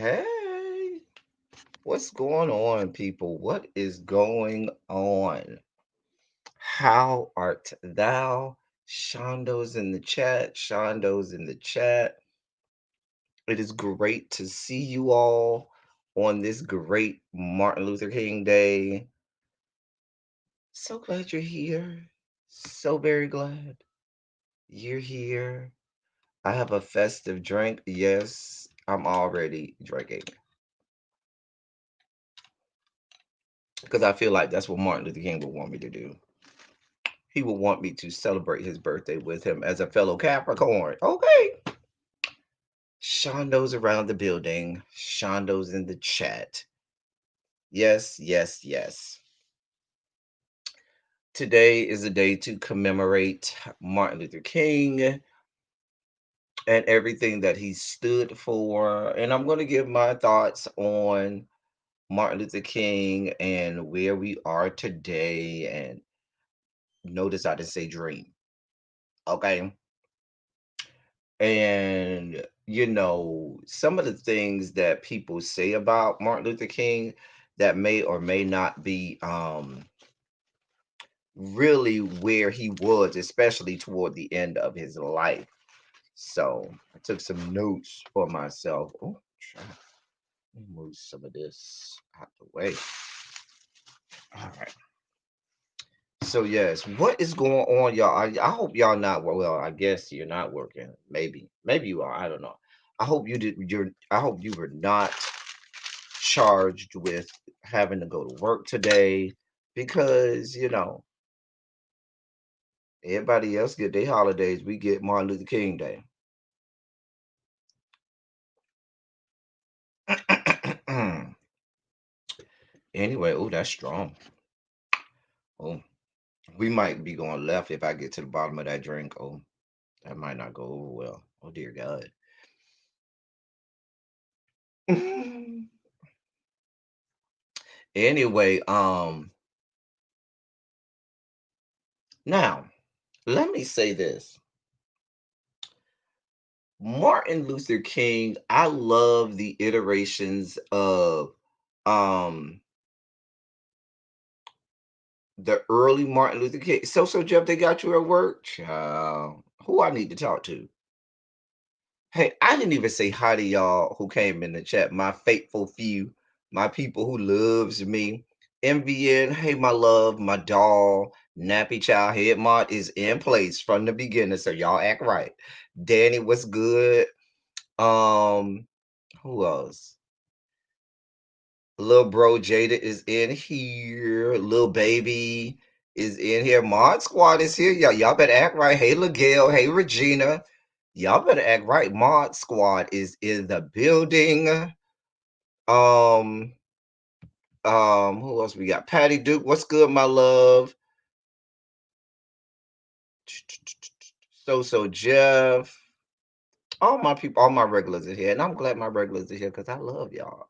Hey, what's going on, people? What is going on? How art thou? Shondo's in the chat. Shondo's in the chat. It is great to see you all on this great Martin Luther King Day. So glad you're here. So very glad you're here. I have a festive drink. Yes, I'm already drinking because I feel like that's what Martin Luther King would want me to do. He would want me to celebrate his birthday with him as a fellow Capricorn. Okay. Shondo's around the building. Shondo's in the chat. Yes, yes, yes. Today is a day to commemorate Martin Luther King and everything that he stood for. And I'm going to give my thoughts on Martin Luther King and where we are today. And notice I didn't say dream. Okay. And, some of the things that people say about Martin Luther King that may or may not be really where he was, especially toward the end of his life. So I took some notes for myself. Oh, let me move some of this out the way. All right. So yes, what is going on, y'all? I hope y'all not well. I guess you're not working. Maybe you are. I don't know. I hope you did. I hope you were not charged with having to go to work today because everybody else get their holidays. We get Martin Luther King Day. Anyway, oh, that's strong. Oh, we might be going left if I get to the bottom of that drink. Oh, that might not go over well. Oh dear God. Anyway, now let me say this. Martin Luther King, I love the iterations of um the early Martin Luther King. So Jeff, they got you at work? Child. Who I need to talk to? Hey, I didn't even say hi to y'all who came in the chat. My faithful few, my people who loves me. MVN, hey my love, my doll, nappy child head mod is in place from the beginning, so y'all act right. Danny, what's good? Um, who else? Little bro Jada is in here. Little baby is in here. Mod Squad is here. Y'all better act right. Hey, Gail. Hey, Regina. Y'all better act right. Mod Squad is in the building. Um, who else we got? Patty Duke. What's good, my love? So Jeff. All my people, all my regulars are here, and I'm glad my regulars are here because I love y'all.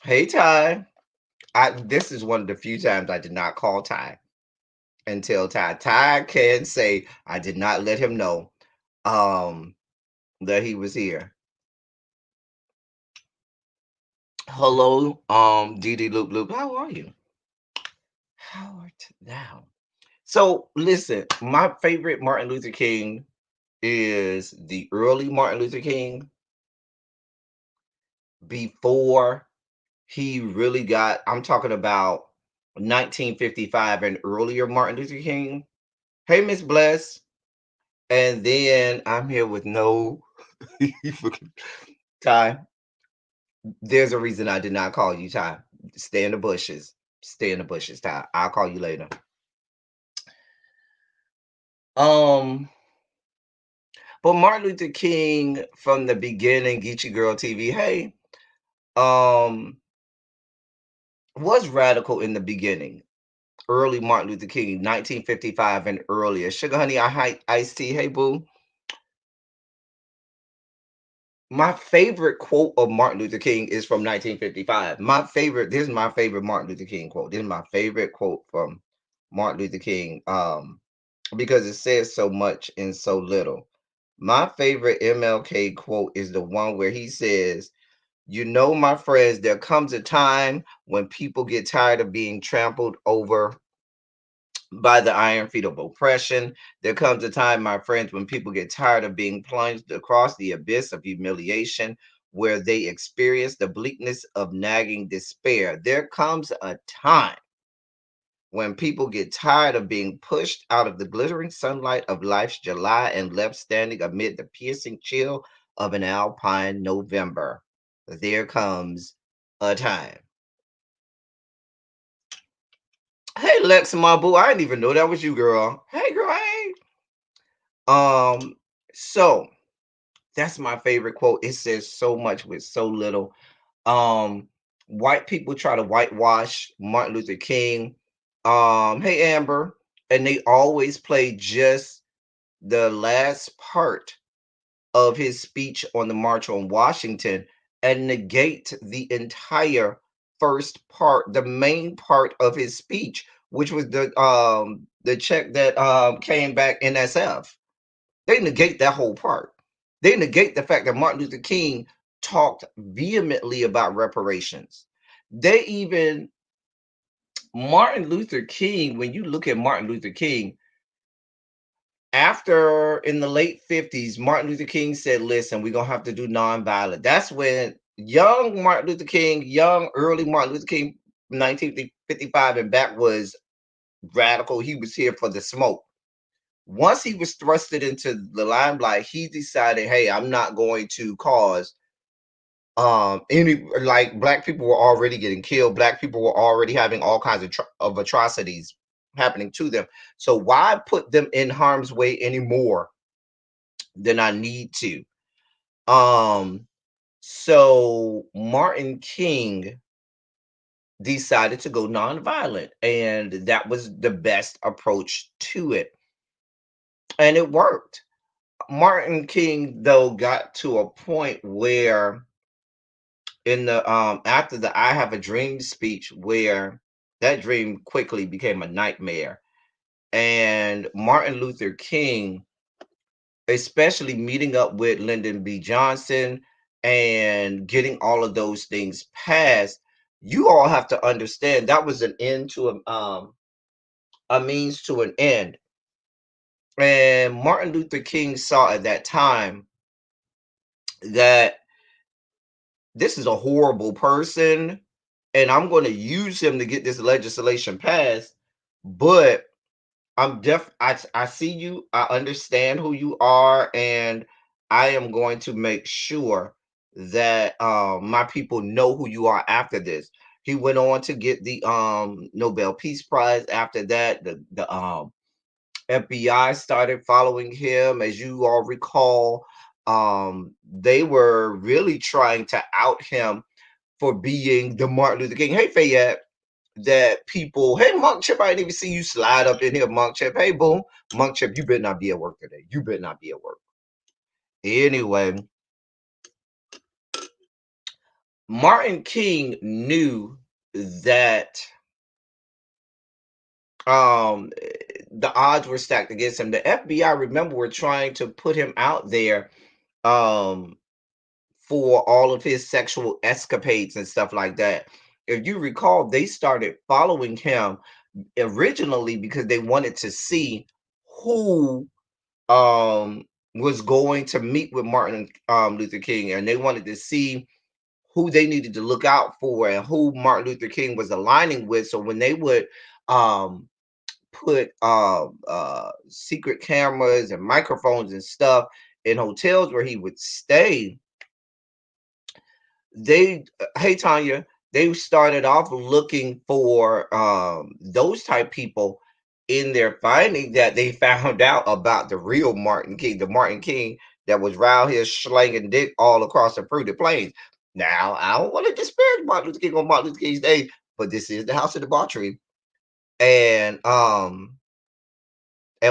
Hey, Ty. This is one of the few times I did not call Ty until Ty can say I did not let him know that he was here. Hello, Dee Loop Loop. How are you? How art thou? So listen, my favorite Martin Luther King is the early Martin Luther King before he really got, I'm talking about 1955 and earlier Martin Luther King. Hey, Miss Bless. And then I'm here with no Ty. There's a reason I did not call you, Ty. Stay in the bushes. Stay in the bushes, Ty. I'll call you later. Um, but Martin Luther King from the beginning, Geechee Girl TV, hey, um, was radical in the beginning. Early Martin Luther King, 1955 and earlier. Sugar Honey, Ice Tea, hey boo. My favorite quote of Martin Luther King is from 1955. This is my favorite Martin Luther King quote. This is my favorite quote from Martin Luther King. Because it says so much in so little. My favorite MLK quote is the one where he says, You know, my friends, there comes a time when people get tired of being trampled over by the iron feet of oppression. There comes a time, my friends, when people get tired of being plunged across the abyss of humiliation, where they experience the bleakness of nagging despair. There comes a time when people get tired of being pushed out of the glittering sunlight of life's July and left standing amid the piercing chill of an alpine November. There comes a time. Hey, Lex, my boo, I didn't even know that was you, girl. Hey, girl, hey. Um, so that's my favorite quote. It says so much with so little. Um, White people try to whitewash Martin Luther King. Hey Amber, and they always play just the last part of his speech on the March on Washington and negate the entire first part, the main part of his speech, which was the check that came back NSF. They negate that whole part. They negate the fact that Martin Luther King talked vehemently about reparations. They even Martin Luther King, when you look at Martin Luther King, after in the late 50s, Martin Luther King said, listen, we're gonna have to do nonviolent. That's when young Martin Luther King, young early Martin Luther King, 1955 and back was radical. He was here for the smoke. Once he was thrusted into the limelight, he decided, hey, I'm not going to cause any, like, black people were already getting killed, black people were already having all kinds of atrocities happening to them, so why put them in harm's way anymore than I need to? um so Martin King decided to go nonviolent, and that was the best approach to it, and it worked. Martin King, though, got to a point where in the after the I Have a Dream speech, where that dream quickly became a nightmare. And Martin Luther King, especially meeting up with Lyndon B. Johnson and getting all of those things passed, you all have to understand that was an end to a means to an end. And Martin Luther King saw at that time that this is a horrible person, and I'm going to use him to get this legislation passed. But I see you, I understand who you are, and I am going to make sure that my people know who you are after this. He went on to get the Nobel Peace Prize after that. The FBI started following him, as you all recall. They were really trying to out him for being the Martin Luther King. Hey, Fayette, that people, hey, Monk Chip, I didn't even see you slide up in here, Monk Chip. Hey, boom, Monk Chip, you better not be at work today. You better not be at work. Anyway, Martin King knew that um the odds were stacked against him. The FBI, remember, were trying to put him out there um for all of his sexual escapades and stuff like that. If you recall, they started following him originally because they wanted to see who was going to meet with Martin Luther King, and they wanted to see who they needed to look out for and who Martin Luther King was aligning with. So when they would um put secret cameras and microphones and stuff in hotels where he would stay, they hey Tanya, they started off looking for those type people. In their finding, that they found out about the real Martin King, the Martin King that was around here slanging dick all across the fruited plains. Now, I don't want to disparage Martin Luther King on Martin Luther King's day, but this is the house of debauchery. And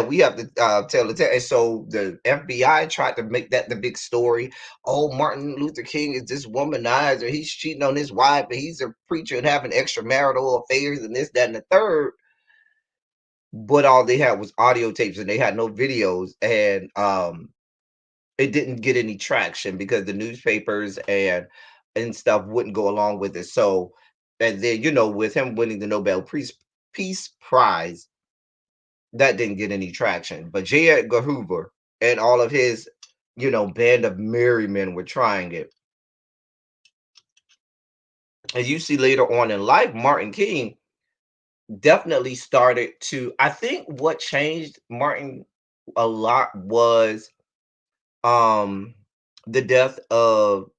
we have to tell the tale. And so the FBI tried to make that the big story. Oh, Martin Luther King is this womanizer. He's cheating on his wife, and he's a preacher and having extramarital affairs and this, that, and the third. But all they had was audio tapes, and they had no videos. And it didn't get any traction because the newspapers and and stuff wouldn't go along with it. So, and then with him winning the Nobel Peace Prize, that didn't get any traction. But J. Edgar Hoover and all of his, band of merry men were trying it. As you see later on in life, Martin King definitely started to. I think what changed Martin a lot was um the death of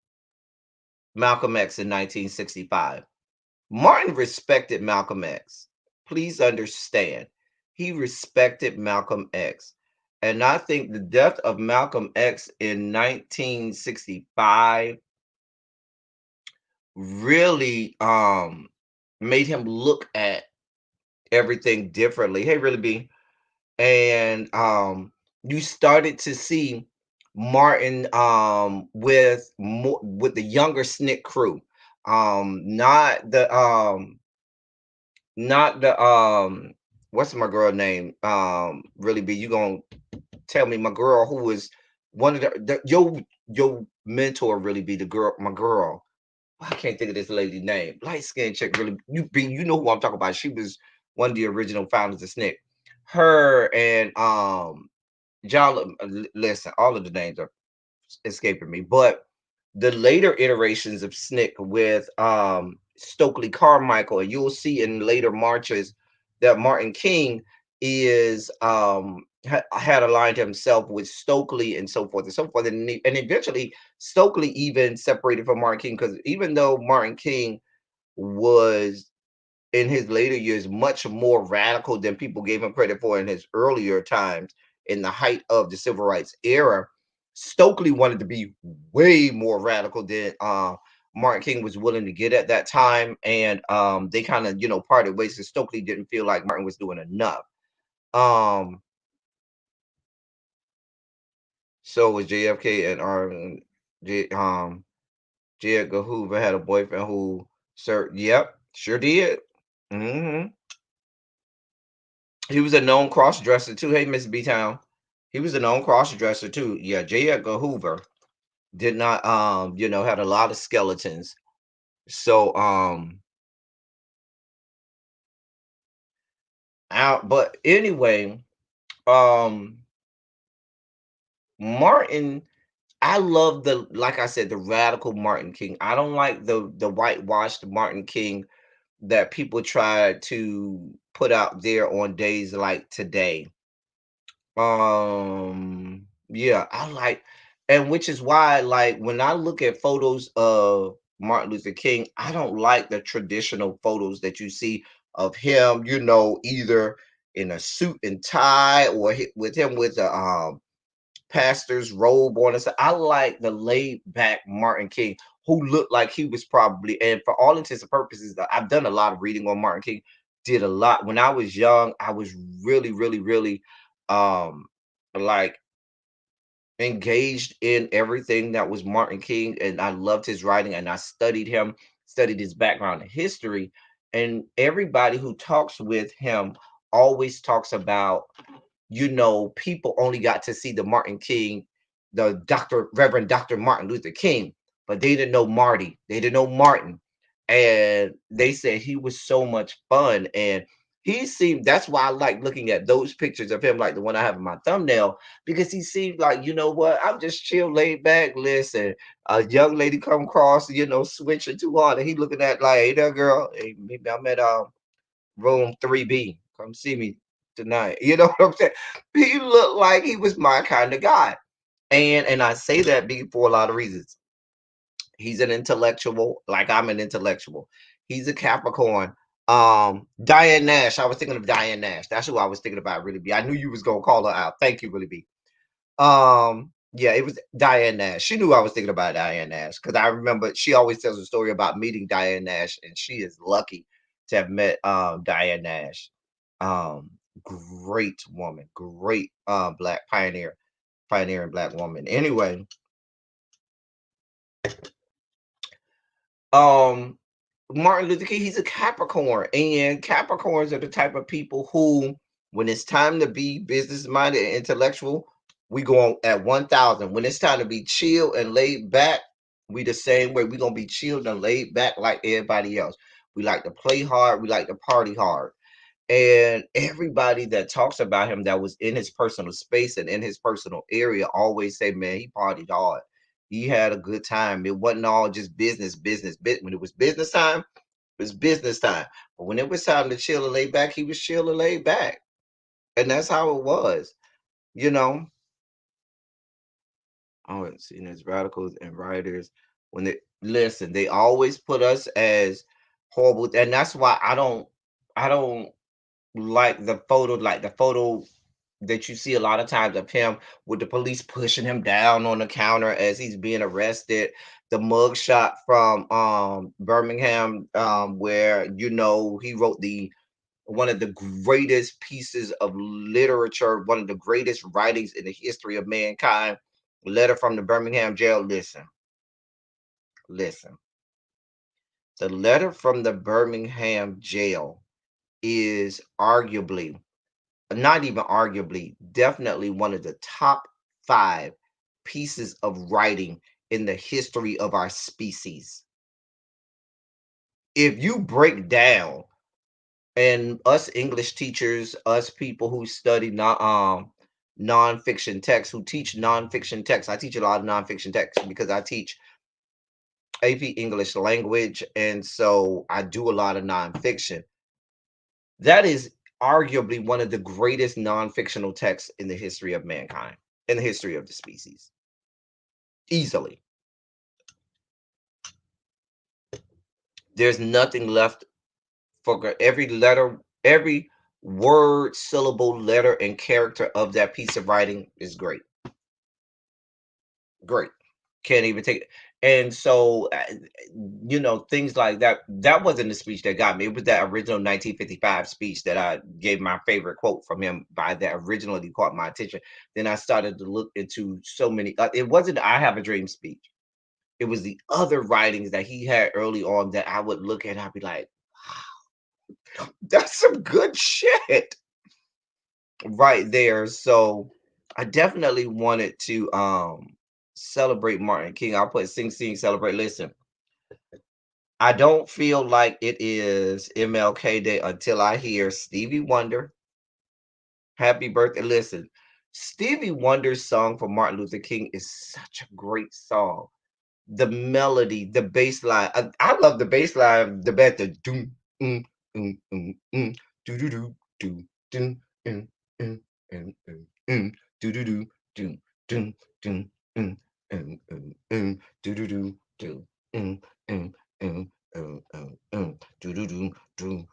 Malcolm X in 1965. Martin respected Malcolm X. Please understand, he respected Malcolm X. And I think the death of Malcolm X in 1965 really made him look at everything differently. Hey, really be. And you started to see Martin with more with the younger Snick crew. Not the what's my girl name? Really be, you gonna tell me my girl who was one of your mentor, really be the girl, my girl. I can't think of this lady's name. Light skinned chick, really. You know who I'm talking about. She was one of the original founders of Snick. Her and John. Listen, all of the names are escaping me, but the later iterations of Snick with Stokely Carmichael, and you'll see in later marches that Martin King is had aligned himself with Stokely and so forth and so forth, and eventually Stokely even separated from Martin King, because even though Martin King was in his later years much more radical than people gave him credit for in his earlier times in the height of the civil rights era, Stokely wanted to be way more radical than Martin King was willing to get at that time. And they kind of, parted ways, because Stokely didn't feel like Martin was doing enough. Um, so was JFK and J. Edgar Hoover had a boyfriend who, sir, yep, sure did. Hmm. He was a known cross dresser too. Hey, Miss B Town. He was a known cross dresser too. Yeah, J. Edgar Hoover did not had a lot of skeletons. So out, but anyway, um Martin, I love the, like I said, the radical Martin King. I don't like the whitewashed Martin King that people try to put out there on days like today. Yeah, I like, and which is why, like, when I look at photos of Martin Luther King, I don't like the traditional photos that you see of him, either in a suit and tie, or with him with a pastor's robe on. And I like the laid back Martin King, who looked like he was probably, and for all intents and purposes, I've done a lot of reading on Martin King, did a lot. When I was young, I was really, really, really um like engaged in everything that was Martin King, and I loved his writing, and I studied him, studied his background and history. And everybody who talks with him always talks about, people only got to see the Martin King, the Reverend Dr. Martin Luther King, but they didn't know Marty. They didn't know Martin. And they said he was so much fun. And he seemed, that's why I like looking at those pictures of him, like the one I have in my thumbnail, because he seemed like, you know what, I'm just chill, laid back, listen, a young lady come across, switching too hard. And he looking at like, hey there, girl, hey, maybe I'm at room 3B. Come see me tonight. You know what I'm saying? He looked like he was my kind of guy. And I say that for a lot of reasons. He's an intellectual, like I'm an intellectual. He's a Capricorn. Diane Nash. I was thinking of Diane Nash. That's who I was thinking about, really be. I knew you was gonna call her out. Thank you, really be. Yeah, it was Diane Nash. She knew I was thinking about Diane Nash, because I remember she always tells a story about meeting Diane Nash, and she is lucky to have met Diane Nash. Um, Great woman, great black pioneering black woman. Anyway, um Martin Luther King, he's a Capricorn, and Capricorns are the type of people who, when it's time to be business minded and intellectual, we go on at 1,000. When it's time to be chill and laid back, We the same way. We gonna be chilled and laid back like everybody else. We like to play hard. We like to party hard. And everybody that talks about him that was in his personal space and in his personal area always say, man, he partied hard. He had a good time. It wasn't all just business, business, When it was business time, it was business time. But when it was time to chill and lay back, he was chill and laid back. And that's how it was, you know. Oh, and seen as radicals and writers when they listen, they always put us as horrible, and that's why I don't like the photo that you see a lot of times of him with the police pushing him down on the counter as he's being arrested. The mug shot from Birmingham, where he wrote the one of the greatest pieces of literature, one of the greatest writings in the history of mankind. Letter from the Birmingham Jail. Listen. The letter from the Birmingham Jail is arguably, not even arguably, definitely one of the top 5 pieces of writing in the history of our species. If you break down, and us English teachers, us people who study nonfiction texts, who teach nonfiction texts. I teach a lot of nonfiction texts because I teach AP English language, and so I do a lot of nonfiction. That is arguably one of the greatest non-fictional texts in the history of mankind, in the history of the species. Easily. There's nothing left for every letter, every word, syllable, letter, and character of that piece of writing is great. Great. Can't even take it. And so, things like that. That wasn't the speech that got me. It was that original 1955 speech that I gave my favorite quote from him by that originally caught my attention. Then I started to look into so many. It wasn't I Have a Dream speech. It was the other writings that he had early on that I would look at and I'd be like, wow, that's some good shit right there. So I definitely wanted to celebrate Martin King. I'll put Sing Sing Celebrate. Listen, I don't feel like it is MLK Day until I hear Stevie Wonder. Happy birthday. Listen, Stevie Wonder's song for Martin Luther King is such a great song. The melody, the bass line. I love the bass line the best. The doom, do do do do do mm, do do do do do do do do do do do do do do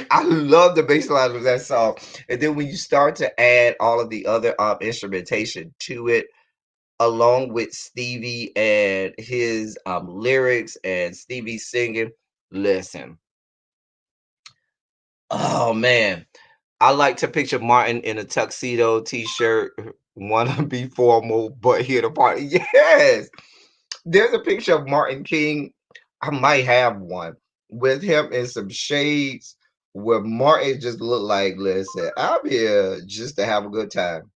I love the bass line of that song. And then when you start to add all of the other instrumentation to it, along with Stevie and his lyrics and Stevie singing, listen. Oh man, I like to picture Martin in a tuxedo t-shirt, wanna be formal, but here to party. Yes, there's a picture of Martin King. I might have one with him in some shades where Martin just looked like, listen, I'm here just to have a good time.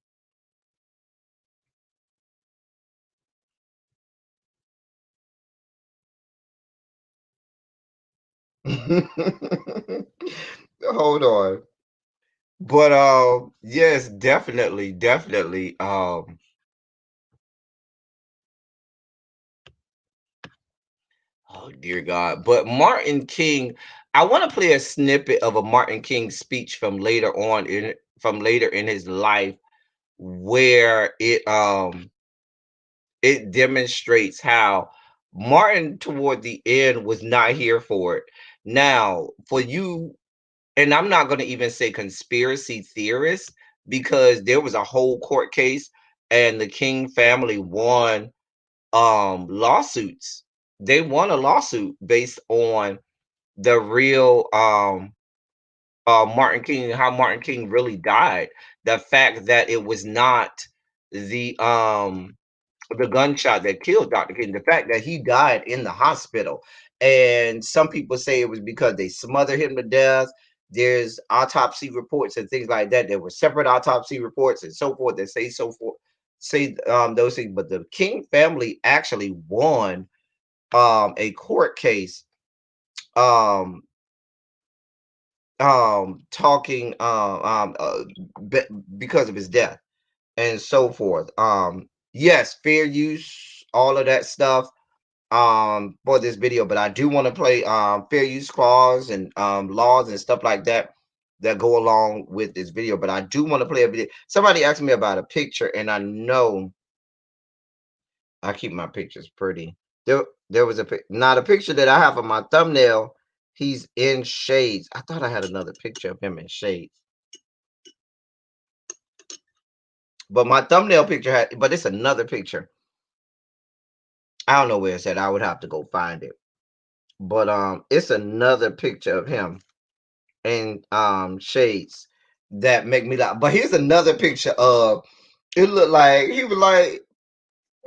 Hold on. But yes, definitely, definitely. Oh dear God. But Martin King, I want to play a snippet of a Martin King speech from later in his life where it demonstrates how Martin toward the end was not here for it. Now, for you, and I'm not going to even say conspiracy theorists because there was a whole court case and the King family won lawsuits. They won a lawsuit based on the real Martin King, how Martin King really died. The fact that it was not the the gunshot that killed Dr. King, the fact that he died in the hospital. And some people say it was because they smothered him to death. there's autopsy reports and things like that. There were separate autopsy reports and so forth that say so forth, say those things. But the King family actually won a court case um talking be- because of his death and so forth. Yes, fair use, all of that stuff for this video, but I do want to play fair use clause and laws and stuff like that that go along with this video. But I do want to play a video. Somebody asked me about a picture, and I know I keep my pictures pretty. There was not a picture that I have on my thumbnail. He's in shades. I thought I had another picture of him in shades, but my thumbnail picture had. But it's another picture. I don't know where it's at. I would have to go find it. But it's another picture of him in shades that make me laugh. But here's another picture of it. Looked like he was like,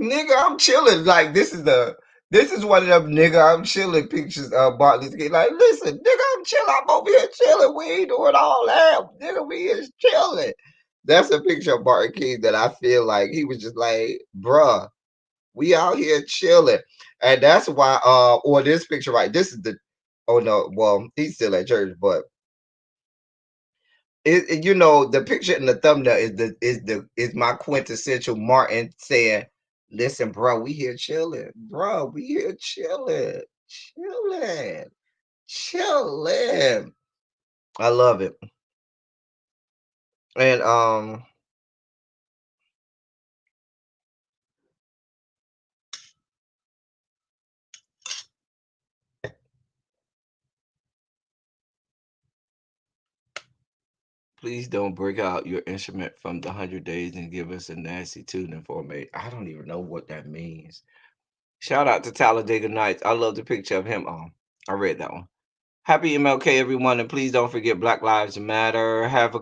"Nigga, I'm chilling." Like this is one of them nigga I'm chilling pictures of Bartley's King. Like, listen, nigga, I'm chilling. I'm over here chilling. We ain't doing all that. Nigga, we is chilling. That's a picture of Barton King that I feel like he was just like, bruh, we out here chilling. And that's why or this picture, right? This is the oh no, well, he's still at church, but you know, the picture in the thumbnail is my quintessential Martin saying, "Listen, bro, we here chilling, bro. We here chilling, chilling, chilling." I love it, and please don't break out your instrument from the 100 days and give us a nasty tuning format. I don't even know what that means. Shout out to Talladega Nights. I love the picture of him. I read that one. Happy MLK, everyone, and please don't forget Black Lives Matter. Have to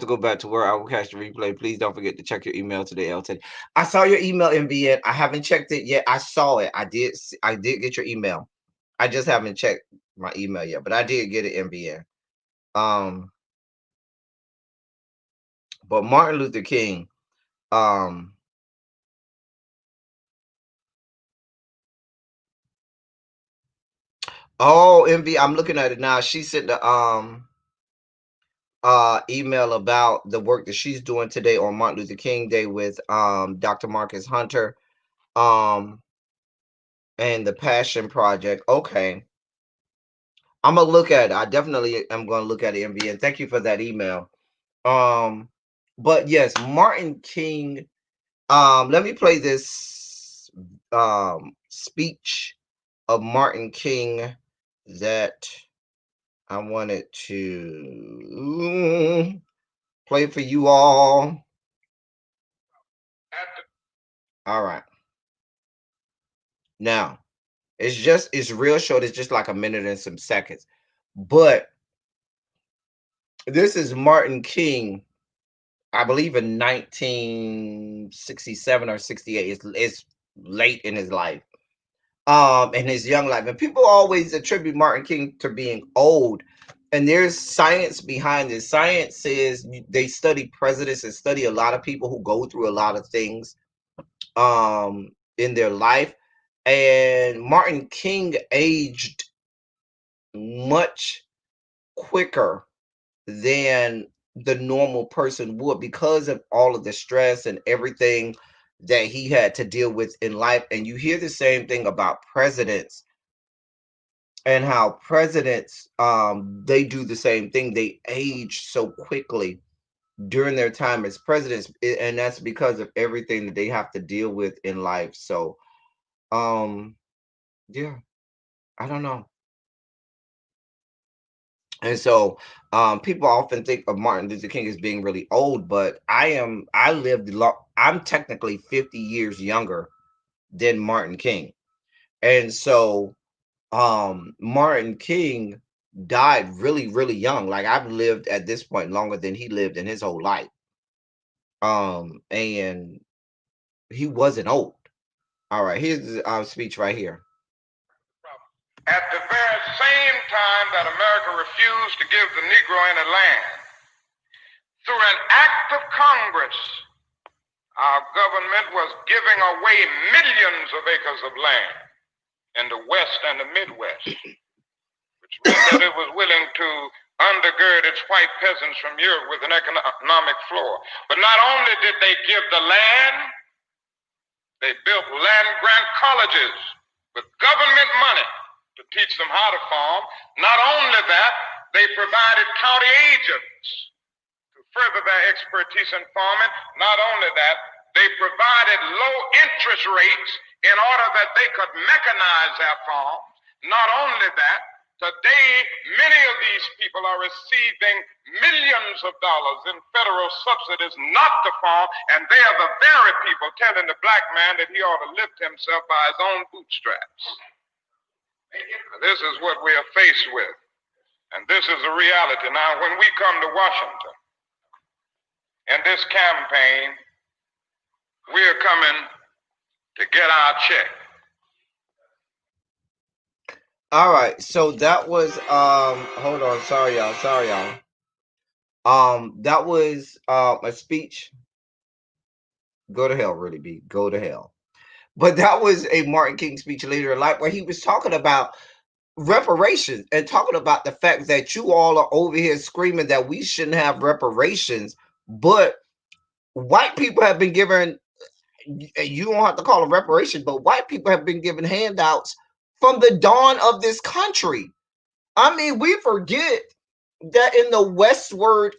go back to work. I will catch the replay. Please don't forget to check your email today, LT. I saw your email, MVN. I haven't checked it yet. I saw it. I did get your email. I just haven't checked my email yet, but I did get it, MVN. But Martin Luther King, um, oh, MV, I'm looking at it now. She sent the email about the work that she's doing today on Martin Luther King Day with Dr. Marcus Hunter and the Passion Project. Okay. I'm gonna look at it. I definitely am gonna look at it, MVN. Thank you for that email. Um but yes, Martin King. Let me play this speech of Martin King that I wanted to play for you all. All right. Now, it's real short. It's just like a minute and some seconds. But this is Martin King, I believe in 1967 or 68. It's late in his life. In his young life. And people always attribute Martin King to being old. And there's science behind this. Science says they study presidents and study a lot of people who go through a lot of things in their life. And Martin King aged much quicker than the normal person would because of all of the stress and everything that he had to deal with in life. And you hear the same thing about presidents and how presidents they do the same thing. They age so quickly during their time as presidents, and that's because of everything that they have to deal with in life. So yeah, I don't know. And so people often think of Martin Luther King as being really old, but I lived I'm technically 50 years younger than Martin King. And so Martin King died really, really young. Like I've lived at this point longer than he lived in his whole life. And he wasn't old. All right, here's the speech right here. At the very same time that America refused to give the Negro any land. Through an act of Congress, our government was giving away millions of acres of land in the West and the Midwest, which meant that it was willing to undergird its white peasants from Europe with an economic floor. But not only did they give the land, they built land-grant colleges with government money to teach them how to farm. Not only that, they provided county agents to further their expertise in farming. Not only that, they provided low interest rates in order that they could mechanize their farms. Not only that, today many of these people are receiving millions of dollars in federal subsidies not to farm, and they are the very people telling the black man that he ought to lift himself by his own bootstraps. This is what we are faced with, and this is a reality. Now, when we come to Washington in this campaign, we are coming to get our check. All right, so that was hold on, sorry y'all. That was a speech. Go to hell, really be. Go to hell. But that was a Martin King speech later in life where he was talking about reparations and talking about the fact that you all are over here screaming that we shouldn't have reparations, but white people have been given, you don't have to call them reparations, but white people have been given handouts from the dawn of this country. I mean, we forget that in the westward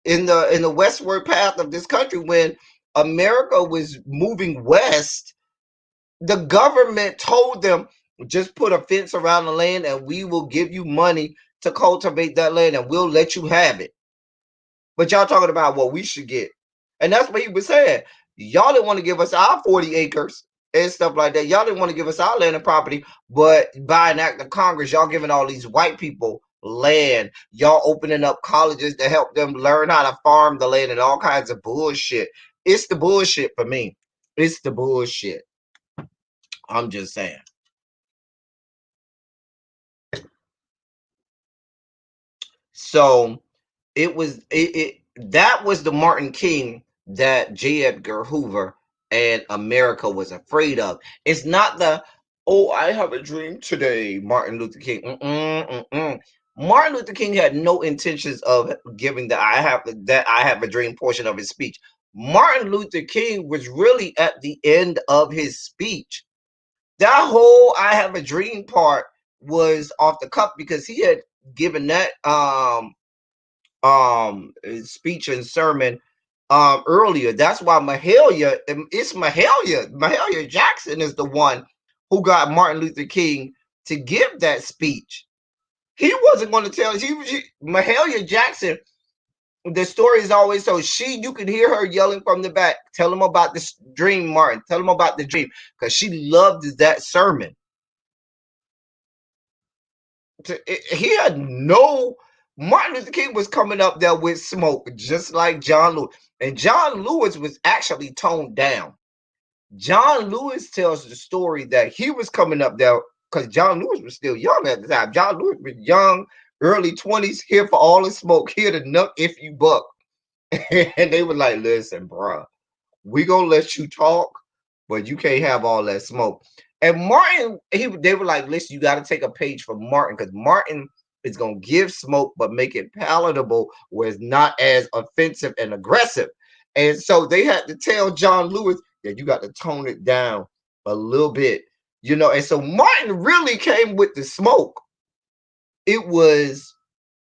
in the westward path of this country, when America was moving west, the government told them, just put a fence around the land and we will give you money to cultivate that land and we'll let you have it. But y'all talking about what we should get. And that's what he was saying. Y'all didn't want to give us our 40 acres and stuff like that. Y'all didn't want to give us our land and property, but by an act of Congress, y'all giving all these white people land. Y'all opening up colleges to help them learn how to farm the land and all kinds of bullshit. It's the bullshit for me. It's the bullshit. I'm just saying. So it was that was the Martin King that J. Edgar Hoover and America was afraid of. It's not the, oh, I have a dream today, Martin Luther King. Martin Luther King had no intentions of giving the I have a dream portion of his speech. Martin Luther King was really at the end of his speech. That whole I have a dream part was off the cuff because he had given that speech and sermon earlier. That's why Mahalia Jackson is the one who got Martin Luther King to give that speech. He wasn't going to tell Mahalia Jackson. The story is always so you can hear her yelling from the back, tell him about this dream, Martin, tell him about the dream, because she loved that sermon. He had no, Martin Luther King was coming up there with smoke, just like John Lewis. And John Lewis was actually toned down. John Lewis tells the story that he was coming up there because John Lewis was still young at the time. John Lewis was young, early 20s, here for all the smoke, here to nuck if you buck. And they were like, listen, bruh, we gonna let you talk, but you can't have all that smoke. And Martin, they were like, listen, you got to take a page from Martin, because Martin is going to give smoke, but make it palatable where it's not as offensive and aggressive. And so they had to tell John Lewis that you got to tone it down a little bit, And so Martin really came with the smoke. It was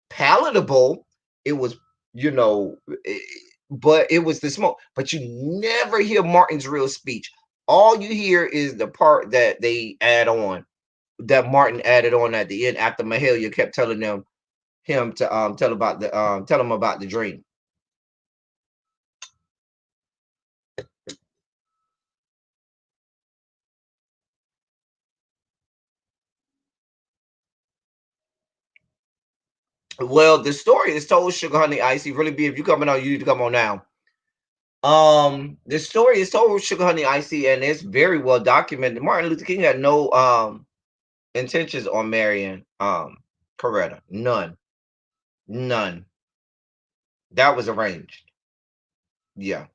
palatable. It was, but it was the smoke. But you never hear Martin's real speech. All you hear is the part that they add on, that Martin added on at the end after Mahalia kept telling him to tell him about the dream. Well, the story is told, Sugar Honey Icy. Really be, if you coming on, you need to come on now. The story is told, Sugar Honey Icy, and it's very well documented. Martin Luther King had no intentions on marrying Coretta. None. None. That was arranged. Yeah.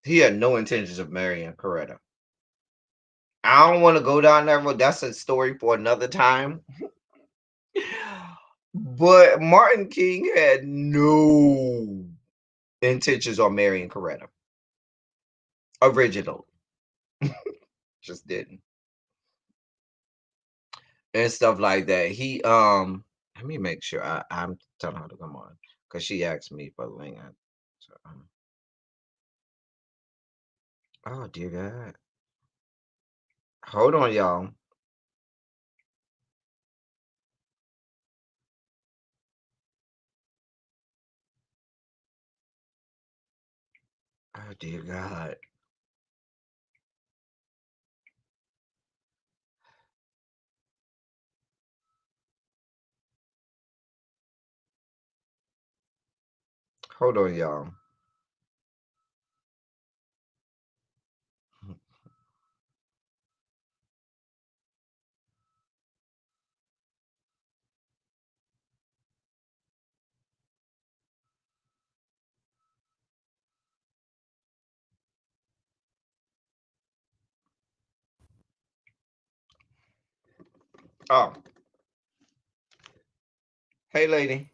He had no intentions of marrying Coretta. I don't want to go down that road. That's a story for another time. But Martin King had no intentions on marrying Coretta. Original. Just didn't. And stuff like that. He let me make sure I'm telling her to come on because she asked me for the link. So, oh dear God. Hold on, y'all. Oh dear God. Hold on, y'all. Oh, hey lady.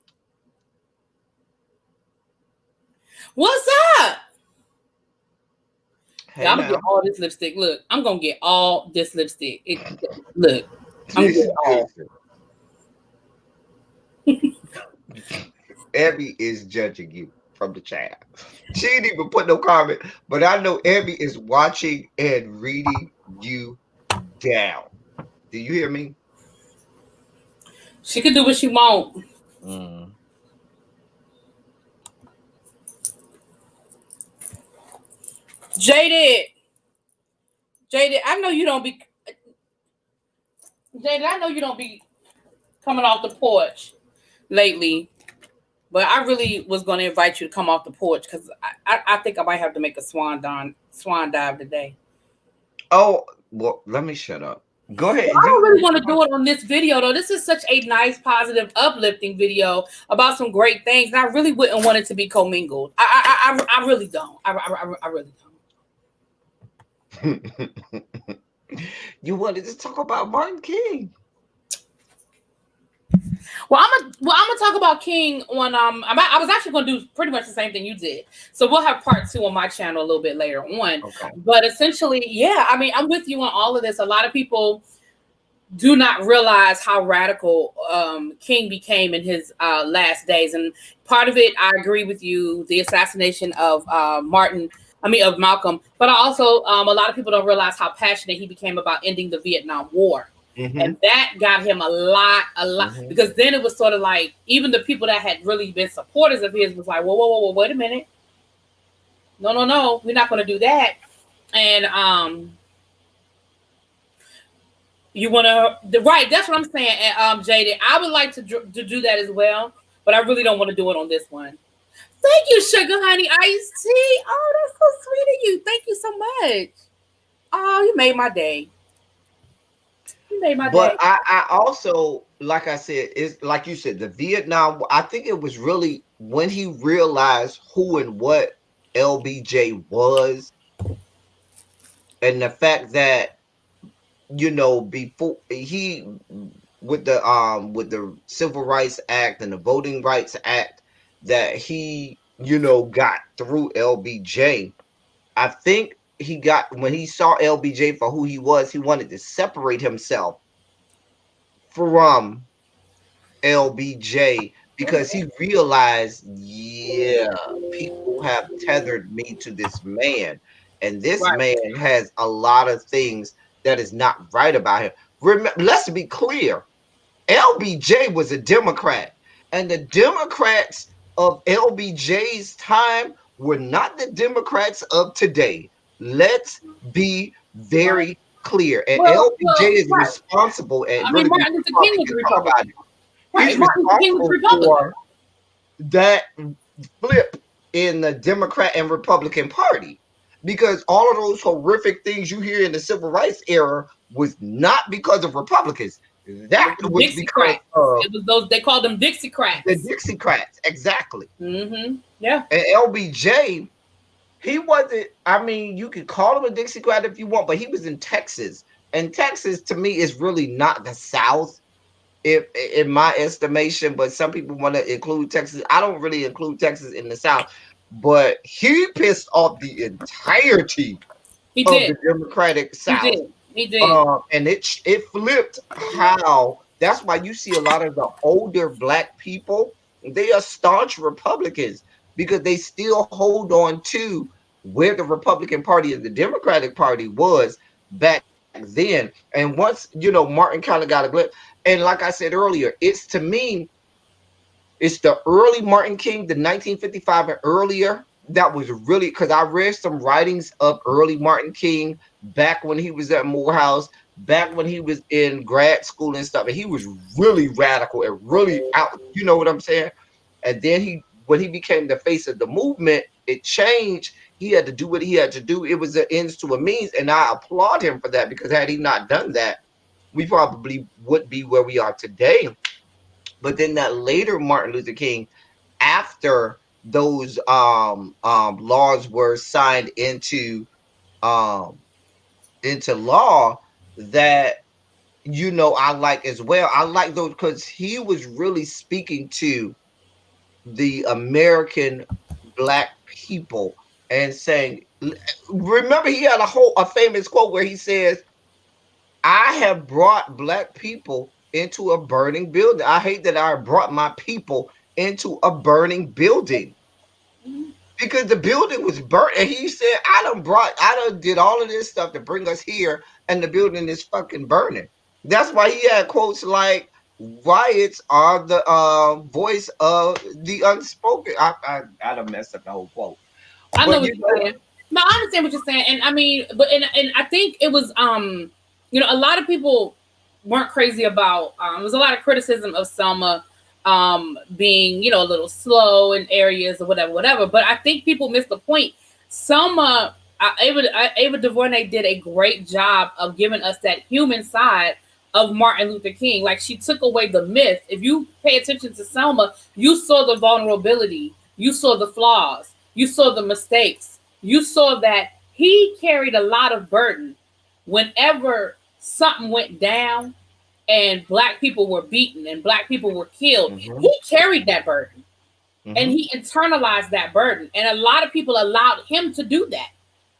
What's up? Hey Yeah, I'm gonna get now. all this lipstick. Look, I'm gonna get all this lipstick. Look, I'm gonna get it all. Abby is judging you from the chat. She didn't even put no comment, but I know Abby is watching and reading you down. Do you hear me? She can do what she want. Mm. Jaded, Jaded. I know you don't be. Jaded, I know you don't be coming off the porch lately, but I really was going to invite you to come off the porch because I think I might have to make a swan dive today. Oh, well, let me shut up. Go Well, ahead. I don't You really want to do it on this video though. This is such a nice, positive, uplifting video about some great things, and I really wouldn't want it to be commingled. I really don't. I really don't. You wanted to talk about Martin King. Well, I'm gonna talk about King on I was actually gonna do pretty much the same thing you did. So we'll have part 2 on my channel a little bit later on. Okay. But essentially, yeah, I mean, I'm with you on all of this. A lot of people do not realize how radical King became in his last days, and part of it, I agree with you, the assassination of of Malcolm. But I also, a lot of people don't realize how passionate he became about ending the Vietnam War. Mm-hmm. And that got him a lot, Mm-hmm. because then it was sort of like even the people that had really been supporters of his was like, whoa, wait a minute, no, we're not going to do that. And you want to right? That's what I'm saying. And Jaded, I would like to do that as well, but I really don't want to do it on this one. Thank you, Sugar Honey Iced Tea. Oh, that's so sweet of you. Thank you so much. Oh, you made my day. You made my But day. I also, like I said, is like you said, the Vietnam. I think it was really when he realized who and what LBJ was, and the fact that before he with the Civil Rights Act and the Voting Rights Act that he got through LBJ. I think he got when he saw LBJ for who he was, he wanted to separate himself from LBJ because he realized, yeah, people have tethered me to this man, and this Right. man has a lot of things that is not right about him. Let's be clear. LBJ was a Democrat, and the Democrats of LBJ's time were not the Democrats of today. Let's be Right. very clear. And LBJ Well, is right. responsible, and I mean, really, Martin Luther we King was a can talk Republican. about it. Right. He's Martin Luther King was a responsible Republican. for that flip in the Democrat and Republican Party. Because all of those horrific things you hear in the civil rights era was not because of Republicans. That was because of it was those, they called them Dixiecrats. the Dixiecrats, exactly. Yeah. And LBJ, he wasn't, I mean, you could call him a Dixiecrat if you want, but he was in Texas. And Texas, to me, is really not the South, if in my estimation, but some people want to include Texas. I don't really include Texas in the South, but he pissed off the entirety of the Democratic South. He did. And it flipped how, that's why you see a lot of the older Black people, they are staunch Republicans because they still hold on to where the Republican Party and the Democratic Party was back then. And once, Martin kind of got a glimpse. And like I said earlier, it's, to me, it's the early Martin King, the 1955 and earlier, that was really, because I read some writings of early Martin King back when he was at Morehouse, back when he was in grad school and stuff, and he was really radical and really out, you know what I'm saying? And then when he became the face of the movement, it changed. He had to do what he had to do. It was an ends to a means, and I applaud him for that, because had he not done that, we probably wouldn't be where we are today. But then that later Martin Luther King, after those laws were signed into law, that I like as well. I like those because he was really speaking to the American Black people and saying, remember, he had a famous quote where he says, "I have brought Black people into a burning building. I hate that I brought my people into a burning building." Because the building was burnt, and he said, I done did all of this stuff to bring us here, and the building is fucking burning. That's why he had quotes like, "Riots are the voice of the unspoken." I done messed up the whole quote. I know what you're saying. No, I understand what you're saying, and I mean, but and I think it was a lot of people weren't crazy about. There was a lot of criticism of Selma being, a little slow in areas or whatever. But I think people missed the point. Selma, Ava DuVernay did a great job of giving us that human side of Martin Luther King. Like, she took away the myth. If you pay attention to Selma, you saw the vulnerability, you saw the flaws, you saw the mistakes, you saw that he carried a lot of burden whenever something went down and Black people were beaten and Black people were killed. He carried that burden and he internalized that burden. And a lot of people allowed him to do that.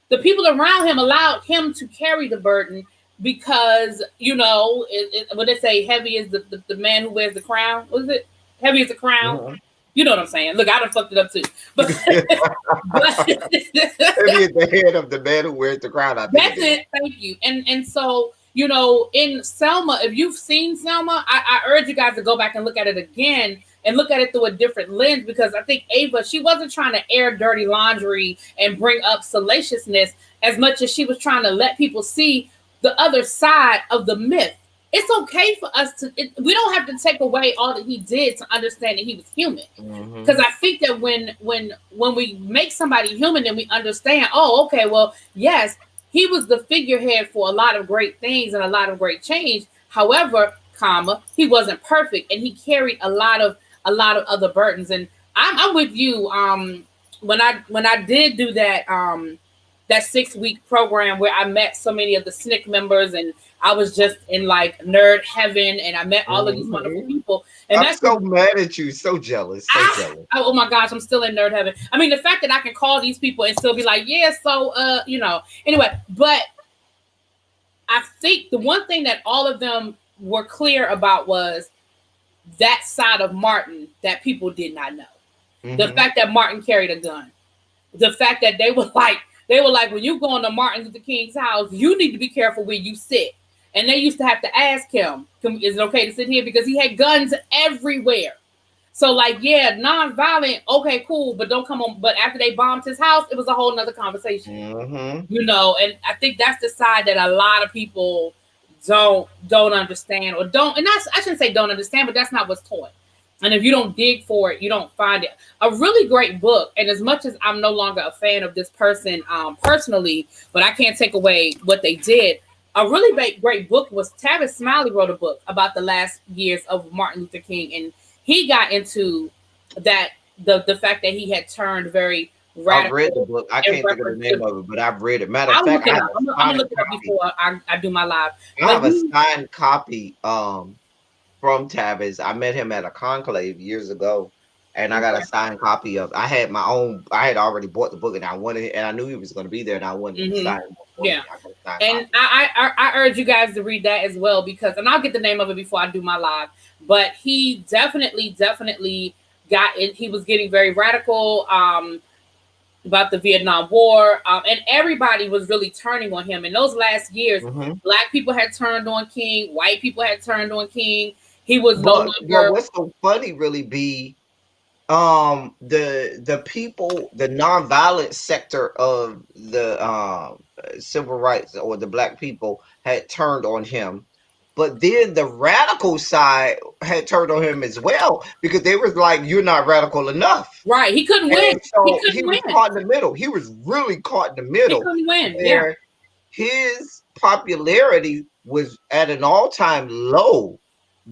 The people around him allowed him to carry the burden because, what they say, heavy is the man who wears the crown. What is it? Heavy is the crown. You know what I'm saying? Look, I done fucked it up too. But heavy is the head of the man who wears the crown. That's it. Thank you. And so, in Selma, if you've seen Selma, I urge you guys to go back and look at it again and look at it through a different lens, because I think Ava, she wasn't trying to air dirty laundry and bring up salaciousness as much as she was trying to let people see the other side of the myth. It's okay for us we don't have to take away all that he did to understand that he was human. Because I think that when we make somebody human, then we understand, oh, okay, well, yes, he was the figurehead for a lot of great things and a lot of great change. However, he wasn't perfect, and he carried a lot of other burdens. And I'm with you. When I did do that 6-week program where I met so many of the SNCC members, and I was just in like nerd heaven, and I met all of these wonderful people. And I'm so mad at you, so jealous, jealous. Oh my gosh, I'm still in nerd heaven. I mean, the fact that I can call these people and still be like, yeah, so anyway. But I think the one thing that all of them were clear about was that side of Martin that people did not know. The fact that Martin carried a gun. The fact that they were like, when you go into Martin Luther King's house, you need to be careful where you sit. And they used to have to ask him, is it okay to sit here? Because he had guns everywhere. So like, yeah, nonviolent, okay, cool, but don't come on. But after they bombed his house, it was a whole nother conversation. And I think that's the side that a lot of people don't understand, or don't, and I shouldn't say don't understand, but that's not what's taught. And if you don't dig for it, you don't find it. A really great book, and as much as I'm no longer a fan of this person personally, but I can't take away what they did. a really great book was Tavis Smiley wrote a book about the last years of Martin Luther King, and he got into that the fact that he had turned very I've read the radical book. I in can't think of the reference name to. of it, but I've read it. Matter of I'll fact, look I it have up. a I'm gonna signed look it up copy. before I do my live. I But have a he, signed copy from Tavis. I met him at a conclave years ago, and I got a signed copy of. I had my own. I had already bought the book, and I wanted, and I knew he was going to be there, and I wanted him to sign it for yeah. me. I got a signed And copy. I urge you guys to read that as well because, and I'll get the name of it before I do my live. But he definitely got it. He was getting very radical about the Vietnam War, and everybody was really turning on him. In those last years, Mhm. Black people had turned on King, white people had turned on King. He was no But longer what's so funny really be the people, the nonviolent sector of the civil rights or the Black people had turned on him, but then the radical side had turned on him as well because they was like, you're not radical enough. right. He couldn't win. And He so he couldn't was win. caught in the middle. He was really caught in the He middle couldn't win. Yeah. where his popularity was at an all-time low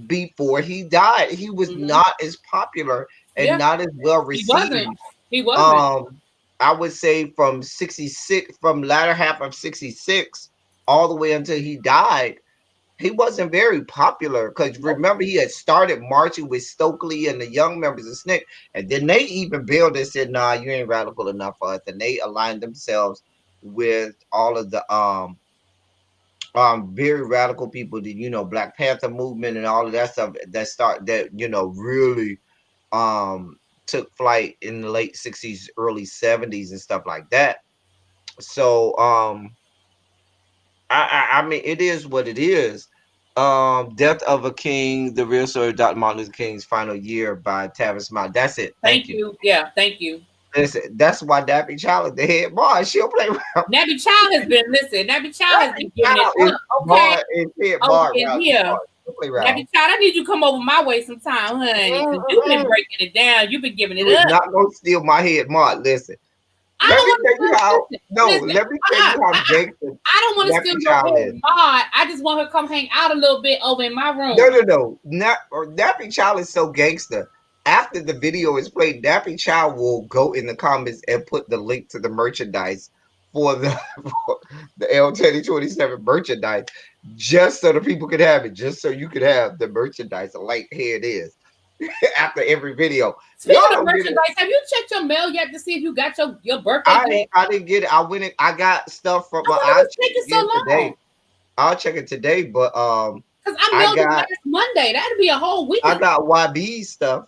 before he died. He was not as popular and Yeah. not as well He wasn't. received. He wasn't. I would say from 66, from latter half of 66 all the way until he died, he wasn't very popular because remember he had started marching with Stokely and the young members of SNCC, and then they even bailed and said, "Nah, you ain't radical enough for us," and they aligned themselves with all of the very radical people, the Black Panther movement and all of that stuff that really took flight in the late 60s, early 70s and stuff like that. So I mean, it is what it is. Death of a King, the real story of Dr. Martin Luther King's final year by Tavis Smiley. That's it. Thank Thank you. you. Yeah. Thank you. Listen, that's why Dappy Child is the head boy. She'll play around. Nabby Child has been Nabby Child has been giving it Child is up. Okay. bar is head Oh, bar yeah, around. yeah. She'll play Nabby around. Child, I need you to come over my way sometime, honey, because you've been breaking it down. You've been giving it You is up. not gonna steal my head, Mark. Listen. I Let don't me want tell you to how. No, listen. let me tell you how gangster I don't want to steal Dappy your Child head, is. Maud. I just want her to come hang out a little bit over in my room. No. Dappy Child is so gangster. After the video is played, Dappy Child will go in the comments and put the link to the merchandise for the L1027 merchandise, just so the people could have it, just so you could have the merchandise. Like here it is. After every video, Speaking y'all of don't get it. merchandise, have you checked your mail yet to see if you got your birthday gift? I didn't get it. I went. I got stuff from. How come I'll it's check taking so again today. long? I'll check it today, but Because I I mailed it got last Monday. That'd be a whole week. YB stuff.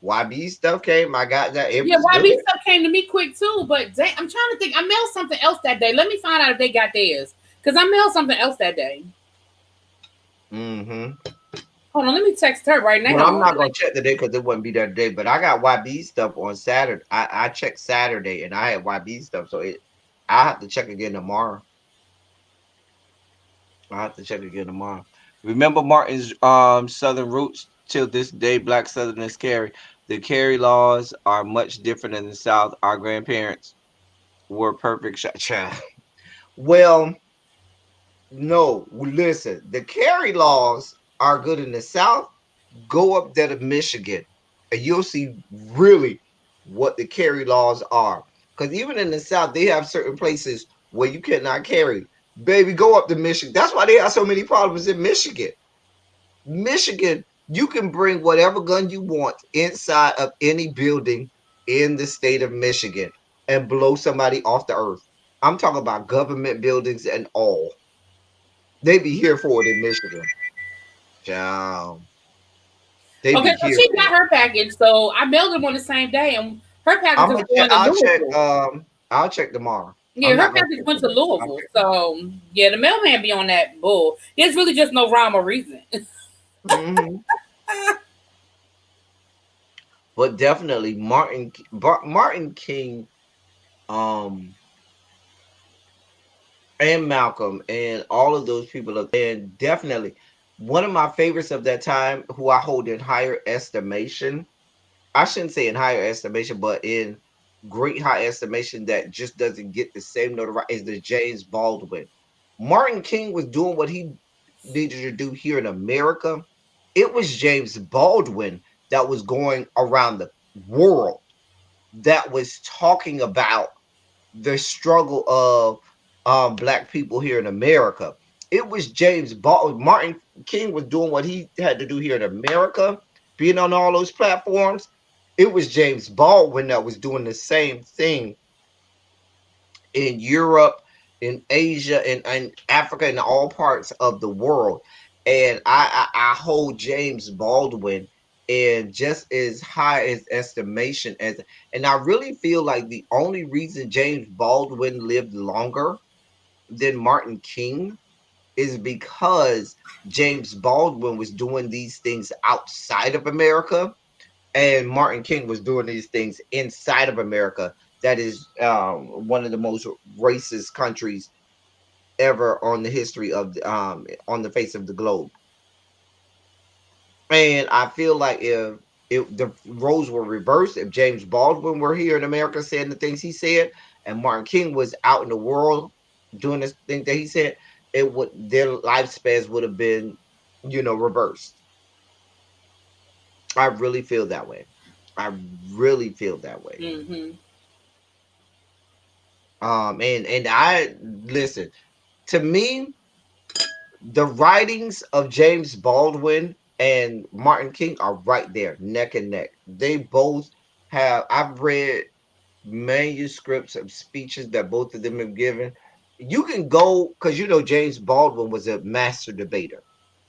YB stuff came. I got that. It Yeah, was YB good. stuff came to me quick too, but dang, I'm trying to think. I mailed something else that day. Let me find out if they got theirs. Because I mailed something else that day. Mm-hmm. Hold on, let me text her right now. Well, I'm not gonna check today because it wouldn't be there today. But I got YB stuff on Saturday. I checked Saturday and I had YB stuff, so I have to check again tomorrow. I have to check again tomorrow. Remember Martin's Southern roots till this day. Black Southerners carry. The carry laws are much different in the South. Our grandparents were perfect child. Well, no, listen. The carry laws are good in the South. Go up there to Michigan, and you'll see really what the carry laws are. Because even in the South, they have certain places where you cannot carry. Baby, go up to Michigan. That's why they have so many problems in Michigan. Michigan, you can bring whatever gun you want inside of any building in the state of Michigan and blow somebody off the earth. I'm talking about government buildings and all. They be here for it in Michigan. Child. They Okay, be so here she for got it. her package, so I mailed them on the same day, and her package is going to Louisville. I'll check tomorrow. Yeah, her package went to Louisville. So yeah, the mailman be on that bull. There's really just no rhyme or reason. Mm-hmm. But definitely Martin King, and Malcolm and all of those people, and definitely one of my favorites of that time, who I hold in higher estimation. I shouldn't say in higher estimation, but in great high estimation that just doesn't get the same notoriety is the James Baldwin. Martin King was doing what he needed to do here in America. It was James Baldwin that was going around the world that was talking about the struggle of black people here in America. It was James Baldwin. Martin King was doing what he had to do here in America, being on all those platforms. It was James Baldwin that was doing the same thing in Europe, in Asia, and Africa, and all parts of the world. And I hold James Baldwin in just as high as estimation as, and I really feel like the only reason James Baldwin lived longer than Martin King is because James Baldwin was doing these things outside of America, and Martin King was doing these things inside of America. That is one of the most racist countries ever on the history of on the face of the globe. And I feel like if the roles were reversed, if James Baldwin were here in America saying the things he said, and Martin King was out in the world doing this thing that he said, it would their lifespans would have been, reversed. I really feel that way. I really feel that way. Mm-hmm. And I listen, to me, the writings of James Baldwin and Martin King are right there, neck and neck. They both have, I've read manuscripts of speeches that both of them have given. You can go, because James Baldwin was a master debater.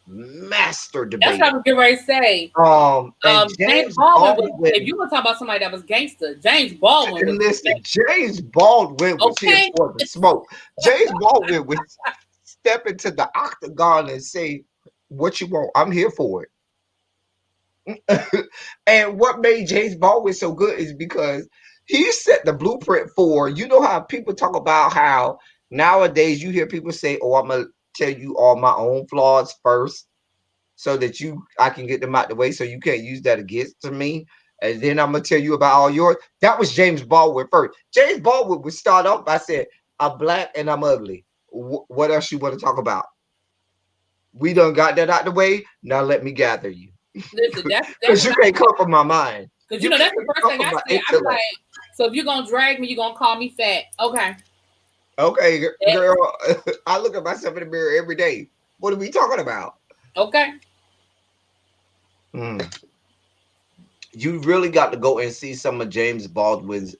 Master That's what I debater. was getting ready to say. And James James Baldwin was, Baldwin, if you want to talk about somebody that was gangster, James Baldwin was and listen, James Baldwin was here okay. for the smoke. James Baldwin would step into the octagon and say, "What you want? I'm here for it." And what made James Baldwin so good is because he set the blueprint for, how people talk about how nowadays you hear people say, "Oh, I'm gonna tell you all my own flaws first, so that I can get them out the way, so you can't use that against me. And then I'm gonna tell you about all yours." That was James Baldwin first. James Baldwin would start off by saying, "I'm black and I'm ugly. What else you want to talk about? We done got that out the way. Now let me gather you, Listen, that's because you what can't come from my mind. because You that's can't the first come thing from I my said. I'm intellect." like, so if you're gonna drag me, you're gonna call me fat. Okay. Okay, That- girl, I look at myself in the mirror every day. What are we talking about? okay. Hmm. You really got to go and see some of James Baldwin's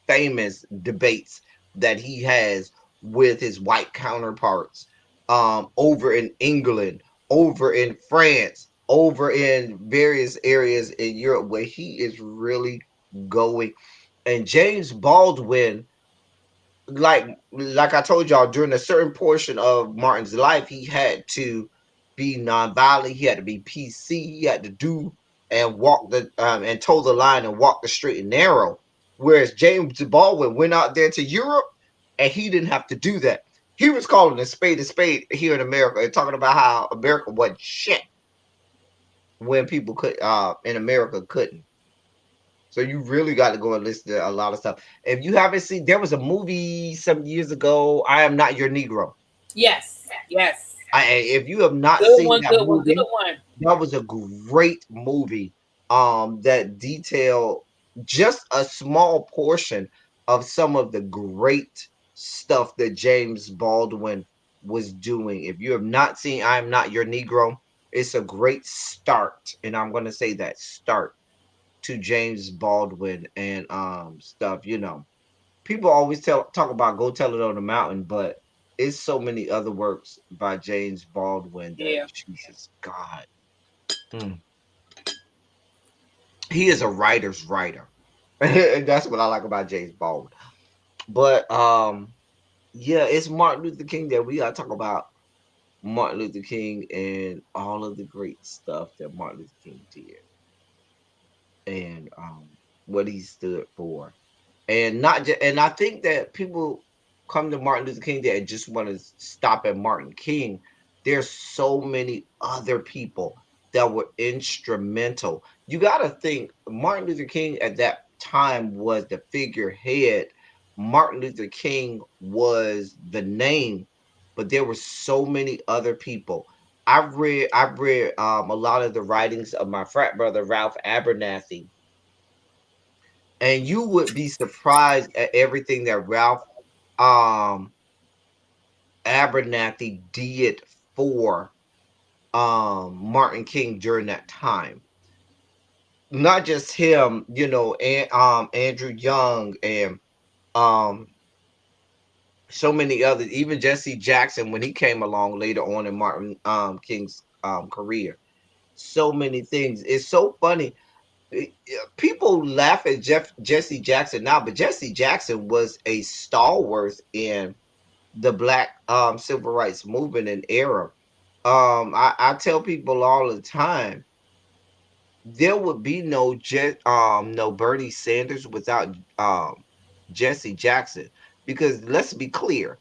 famous debates that he has with his white counterparts, over in England, over in France, over in various areas in Europe, where he is really going. And James Baldwin, like I told y'all, during a certain portion of Martin's life, he had to be nonviolent. He had to be PC. He had to do and walk the and toe the line and walk the straight and narrow. Whereas James Baldwin went out there to Europe and he didn't have to do that. He was calling a spade here in America and talking about how America wasn't shit when people could in America couldn't. So you really got to go and listen to a lot of stuff. If you haven't seen, there was a movie some years ago, I Am Not Your Negro. Yes. Yes. If you have not Good seen one. that Good one. Good movie, one. that was a great movie. That detailed just a small portion of some of the great stuff that James Baldwin was doing. If you have not seen I Am Not Your Negro, it's a great start, and I'm going to say that start to James Baldwin and stuff. People always talk about Go Tell It on the Mountain, but it's so many other works by James Baldwin that Yeah. Jesus God. Mm. He is a writer's writer. And that's what I like about James Baldwin. But yeah, it's Martin Luther King that we gotta talk about Martin Luther King and all of the great stuff that Martin Luther King did, and what he stood for. And not just, and I think that people come to Martin Luther King that just want to stop at Martin King. There's so many other people that were instrumental. You got to think Martin Luther King at that time was the figurehead. Martin Luther King was the name, but there were so many other people. I read a lot of the writings of my frat brother Ralph Abernathy, and you would be surprised at everything that Ralph um Abernathy did for Martin King during that time. Not just him, and Andrew Young and um so many others, even Jesse Jackson when he came along later on in Martin King's career. So many things. It's so funny. People laugh at Jesse Jackson now, but Jesse Jackson was a stalwart in the black civil rights movement and era. I tell people all the time, there would be no Bernie Sanders without Jesse Jackson. Because let's be clear,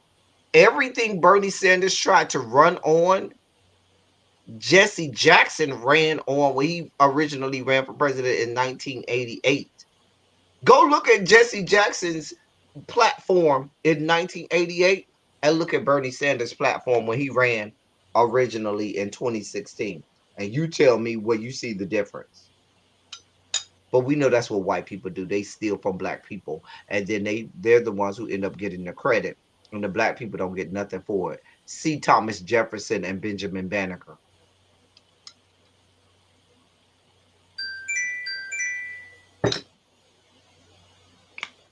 everything Bernie Sanders tried to run on, Jesse Jackson ran on when he originally ran for president in 1988. Go look at Jesse Jackson's platform in 1988 and look at Bernie Sanders' platform when he ran originally in 2016. And you tell me where you see the difference. But we know that's what white people do. They steal from black people, and then they're the ones who end up getting the credit, and the black people don't get nothing for it. See Thomas Jefferson and Benjamin Banneker.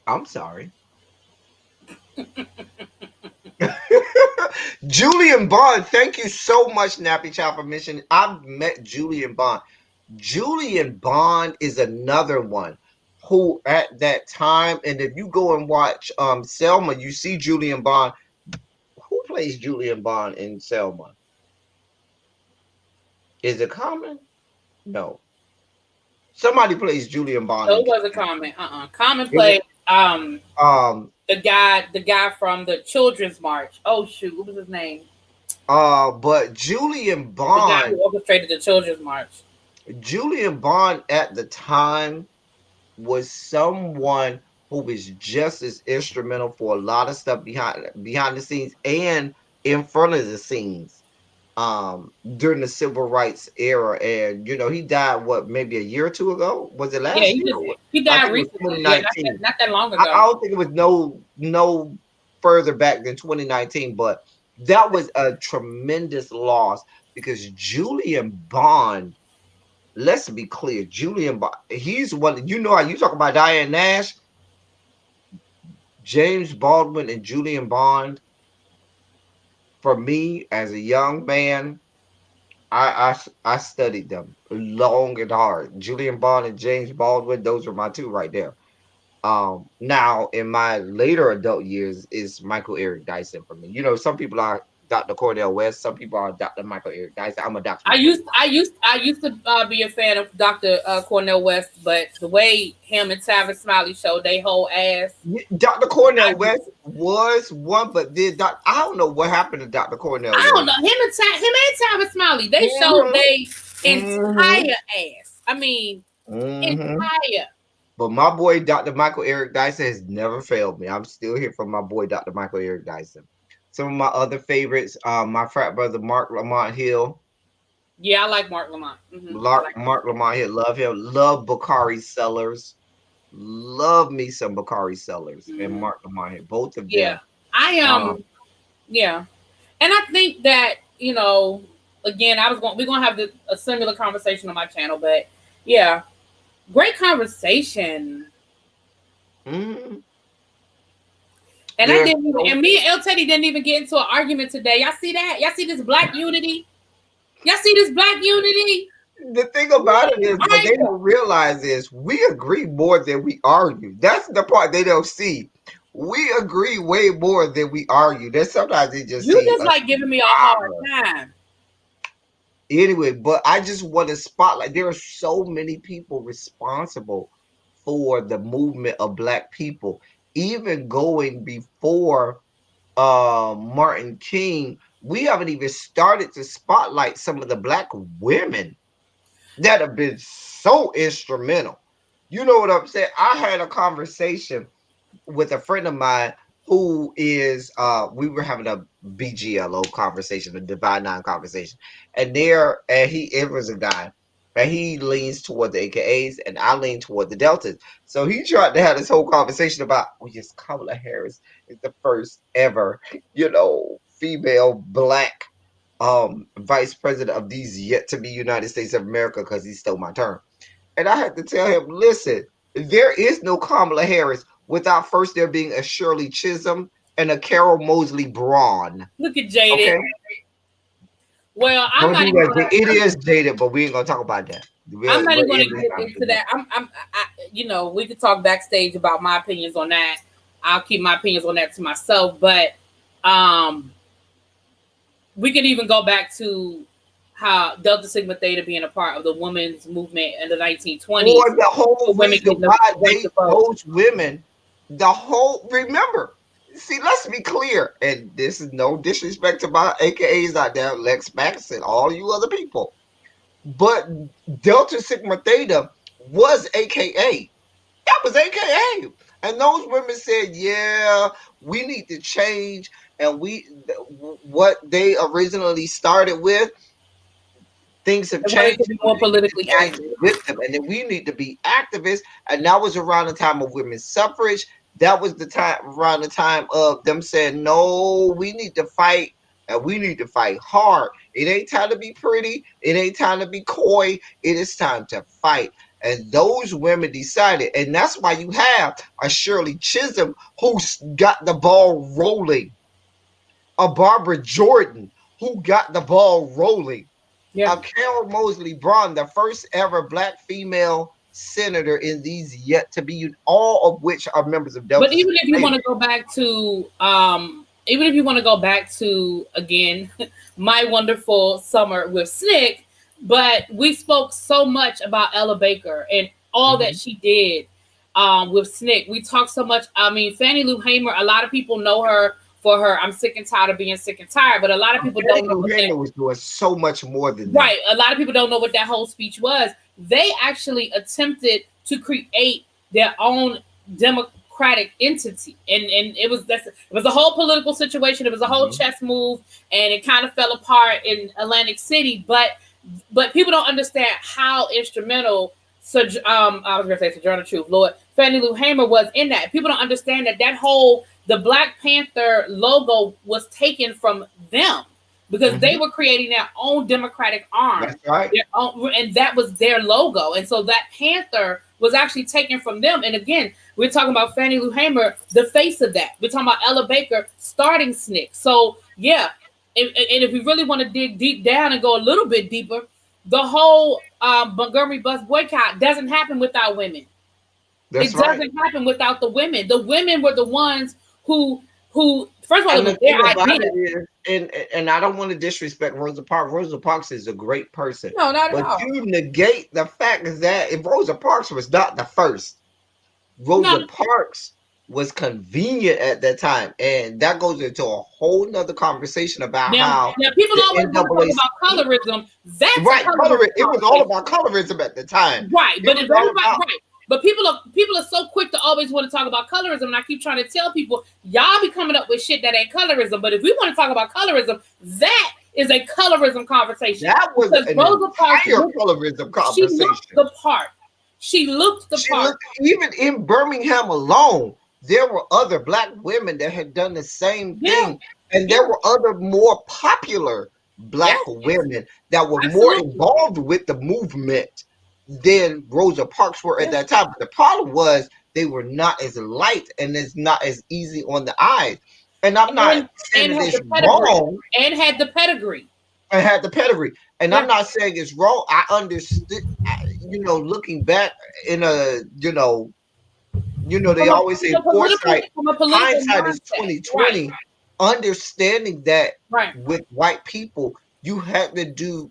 I'm sorry. Julian Bond, thank you so much, Nappy Child, for mentioning. I've met Julian Bond. Julian Bond is another one who at that time, and if you go and watch Selma, you see Julian Bond. Who plays Julian Bond in Selma? Is it Common? No. Somebody plays Julian Bond. No, it wasn't Common. Common played the guy from the Children's March. Oh shoot, what was his name? But Julian Bond, the guy who orchestrated the Children's March. Julian Bond at the time was someone who was just as instrumental for a lot of stuff behind the scenes and in front of the scenes during the civil rights era. And he died maybe a year or two ago? Was it last year? He died recently. Yeah, not that long ago. I don't think it was no further back than 2019, but that was a tremendous loss because Julian Bond, let's be clear, Julian Bond, he's one, how you talk about Diane Nash, James Baldwin and Julian Bond. For me, as a young man, I studied them long and hard. Julian Bond and James Baldwin, those are my two right there. Now in my later adult years is Michael Eric Dyson for me. Some people are Dr. Cornel West, some people are Dr. Michael Eric Dyson. I'm a doctor. I used to be a fan of Dr. Cornel West, but the way him and Tavis Smiley showed they whole ass. Dr. Cornel West was one, but I don't know what happened to Dr. Cornel West. I don't know. Him and Tavis Smiley, they showed they entire ass. I mean, entire. But my boy, Dr. Michael Eric Dyson, has never failed me. I'm still here for my boy, Dr. Michael Eric Dyson. Some of my other favorites, my frat brother, Mark Lamont Hill. Yeah, I like Mark Lamont. Mm-hmm. Mark Lamont Hill, love him. Love Bakari Sellers. Love me some Bakari Sellers and Mark Lamont Hill. Both of them. Yeah, yeah. And I think that, again, we're going to have a similar conversation on my channel, but yeah. Great conversation. Mm-hmm. And and me and El Teddy didn't even get into an argument today. Y'all see that? Y'all see this black unity? Y'all see this black unity? The thing about it is, what they don't realize is we agree more than we argue. That's the part they don't see. We agree way more than we argue. There's sometimes they just like giving me a hard time. Anyway, but I just want to spotlight. There are so many people responsible for the movement of black people. Even going before Martin King, we haven't even started to spotlight some of the black women that have been so instrumental. You know what I'm saying? I had a conversation with a friend of mine who is we were having a BGLO conversation, a Divine Nine conversation, and it was a guy, and he leans toward the AKAs, and I lean toward the Deltas. So he tried to have this whole conversation about, well, yes, Kamala Harris is the first ever, female black vice president of these yet to be United States of America, because he stole my term. And I had to tell him, listen, there is no Kamala Harris without first there being a Shirley Chisholm and a Carol Moseley Braun. Look at Jaded. Okay? Well, I'm not even gonna, it is jaded, but we ain't gonna talk about that. I'm not even going to get into that. We could talk backstage about my opinions on that. I'll keep my opinions on that to myself. But we can even go back to how Delta Sigma Theta being a part of the women's movement in the 1920s. Or the whole reason why those women, remember, see, let's be clear, and this is no disrespect to my AKAs out there, Lex Max and all you other people, but Delta Sigma Theta was AKA. That was AKA. And those women said, yeah, we need to change, and what they originally started with, things have changed. To be more politically active with them, and then we need to be activists. And that was around the time of women's suffrage. That was around the time of them saying, no, we need to fight, and we need to fight hard. It ain't time to be pretty. It ain't time to be coy. It is time to fight. And those women decided, and that's why you have a Shirley Chisholm who got the ball rolling, a Barbara Jordan who got the ball rolling. Yeah. Carol Moseley Braun, the first ever black female senator in these yet to be, all of which are members of Delta. But even if you want to go back to, again, My Wonderful Summer with Snick, but we spoke so much about Ella Baker and all that she did with Snick. We talked so much. I mean, Fannie Lou Hamer, a lot of people know her for her I'm sick and tired of being sick and tired, but a lot of people don't know. Hamer was doing so much more than that. Right. A lot of people don't know what that whole speech was. They actually attempted to create their own democratic entity, and it was a whole political situation. It was a whole chess move, and it kind of fell apart in Atlantic City. But people don't understand how instrumental. I was going to say Sojourner Truth, Lord, Fannie Lou Hamer was in that. People don't understand that the Black Panther logo was taken from them, because they were creating their own democratic arm. That's right. And that was their logo. And so that Panther was actually taken from them. And again, we're talking about Fannie Lou Hamer, the face of that. We're talking about Ella Baker starting SNCC. So yeah, and if we really want to dig deep down and go a little bit deeper, the whole Montgomery bus boycott doesn't happen without women. It doesn't happen without the women. The women were the ones who first of all, it was their idea. And I don't want to disrespect Rosa Parks. Rosa Parks is a great person. No, not at all. But you negate the fact is that if Rosa Parks was not the first, Rosa Parks was convenient at that time. And that goes into a whole nother conversation about how people always talk about colorism. That's right. It was all about colorism at the time. Right. But it's all about right. But people are so quick to always want to talk about colorism, and I keep trying to tell people, y'all be coming up with shit that ain't colorism. But if we want to talk about colorism, that is a colorism conversation. That was an entire colorism conversation. She looked the part. She looked the part. Even in Birmingham alone, there were other Black women that had done the same thing, and there were other more popular Black women that were more involved with the movement than Rosa Parks were at that time. But the problem was they were not as light and it's not as easy on the eyes. And I'm not saying it's wrong. And had the pedigree. And I'm not saying it's wrong. I understood, looking back in they always say foresight, hindsight is 2020. Right. Understanding that with white people, you had to do,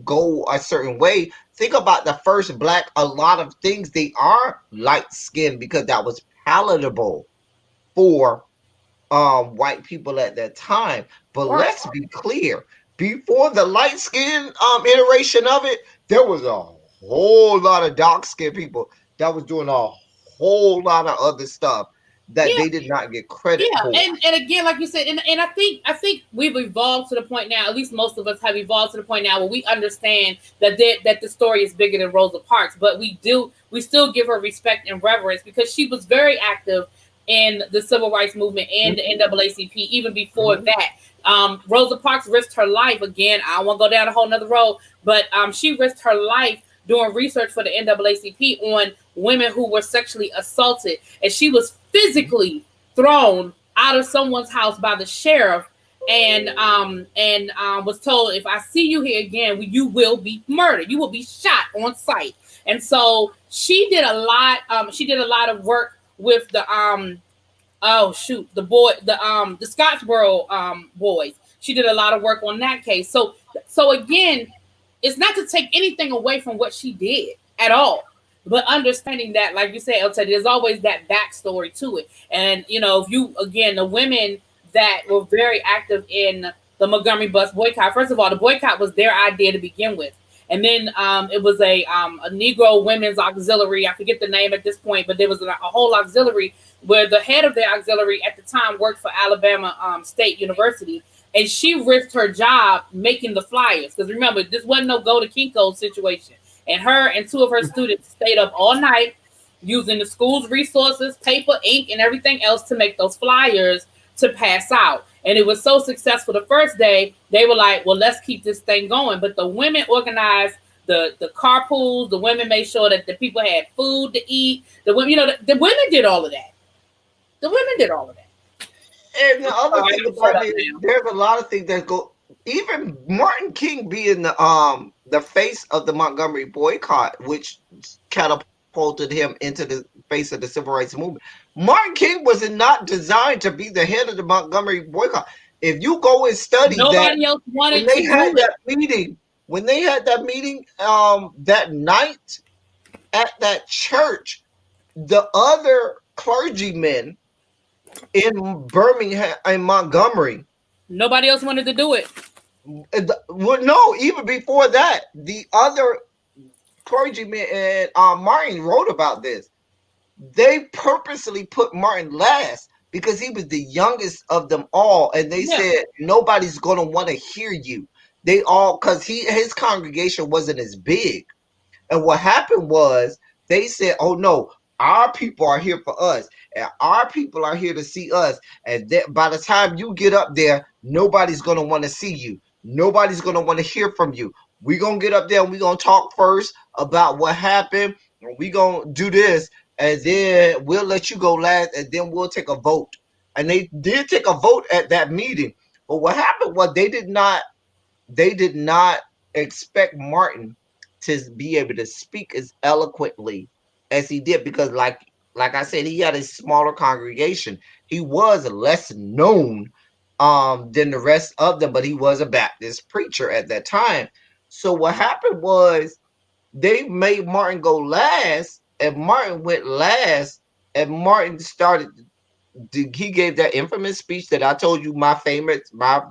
go a certain way. Think about the first Black, a lot of things, they are light skinned because that was palatable for white people at that time. But let's be clear, before the light skin iteration of it, there was a whole lot of dark skinned people that was doing a whole lot of other stuff. that Yeah. they did not get credit Yeah, for. and again, like you said, and I think we've evolved to the point now. At least most of us have evolved to the point now where we understand that the story is bigger than Rosa Parks. But we still give her respect and reverence because she was very active in the civil rights movement and the Mhm, NAACP even before mhm. that. Rosa Parks risked her life again. I don't want to go down a whole nother road, but she risked her life doing research for the NAACP on women who were sexually assaulted, and she was physically thrown out of someone's house by the sheriff and was told, if I see you here again, you will be murdered, you will be shot on sight. And so she did a lot of work with the oh shoot, the Scottsboro boys. She did a lot of work on that case. So again, it's not to take anything away from what she did at all, but understanding that, like you said, El Teddy, there's always that backstory to it. And if you, again, the women that were very active in the Montgomery bus boycott. First of all, the boycott was their idea to begin with. And then it was a Negro Women's Auxiliary. I forget the name at this point, but there was a whole auxiliary where the head of the auxiliary at the time worked for Alabama State University, and she risked her job making the flyers. Because remember, this wasn't no go to Kinko situation. And her and two of her students stayed up all night using the school's resources, paper, ink, and everything else to make those flyers to pass out. And it was so successful the first day, they were like, well, let's keep this thing going. But the women organized the carpools, the women made sure that the people had food to eat. The women, the women did all of that. The women did all of that. And the I'm other sorry, thing I'm shut about up it is now. there's a lot of things that go. Even Martin King being the face of the Montgomery boycott, which catapulted him into the face of the civil rights movement. Martin King was not designed to be the head of the Montgomery boycott. If you go and study that, Nobody else when wanted they to had do it. that meeting, that night at that church, the other clergymen in Birmingham in Montgomery. Nobody else wanted to do it. Well, no, even before that, the other clergymen and Martin wrote about this. They purposely put Martin last because he was the youngest of them all, and they Yeah. said nobody's gonna want to hear you. They all because his congregation wasn't as big. And what happened was they said, "Oh no, our people are here for us, and our people are here to see us. And that by the time you get up there, nobody's gonna want to see you. Nobody's gonna want to hear from you. We're gonna get up there and we're gonna talk first about what happened. We're gonna do this, and then we'll let you go last, and then we'll take a vote." And they did take a vote at that meeting. But what happened was they did not expect Martin to be able to speak as eloquently as he did because like I said, he had a smaller congregation. He was less known than the rest of them, but he was a Baptist preacher at that time. So what happened was they made Martin go last, and Martin went last, and Martin started he gave that infamous speech that I told you my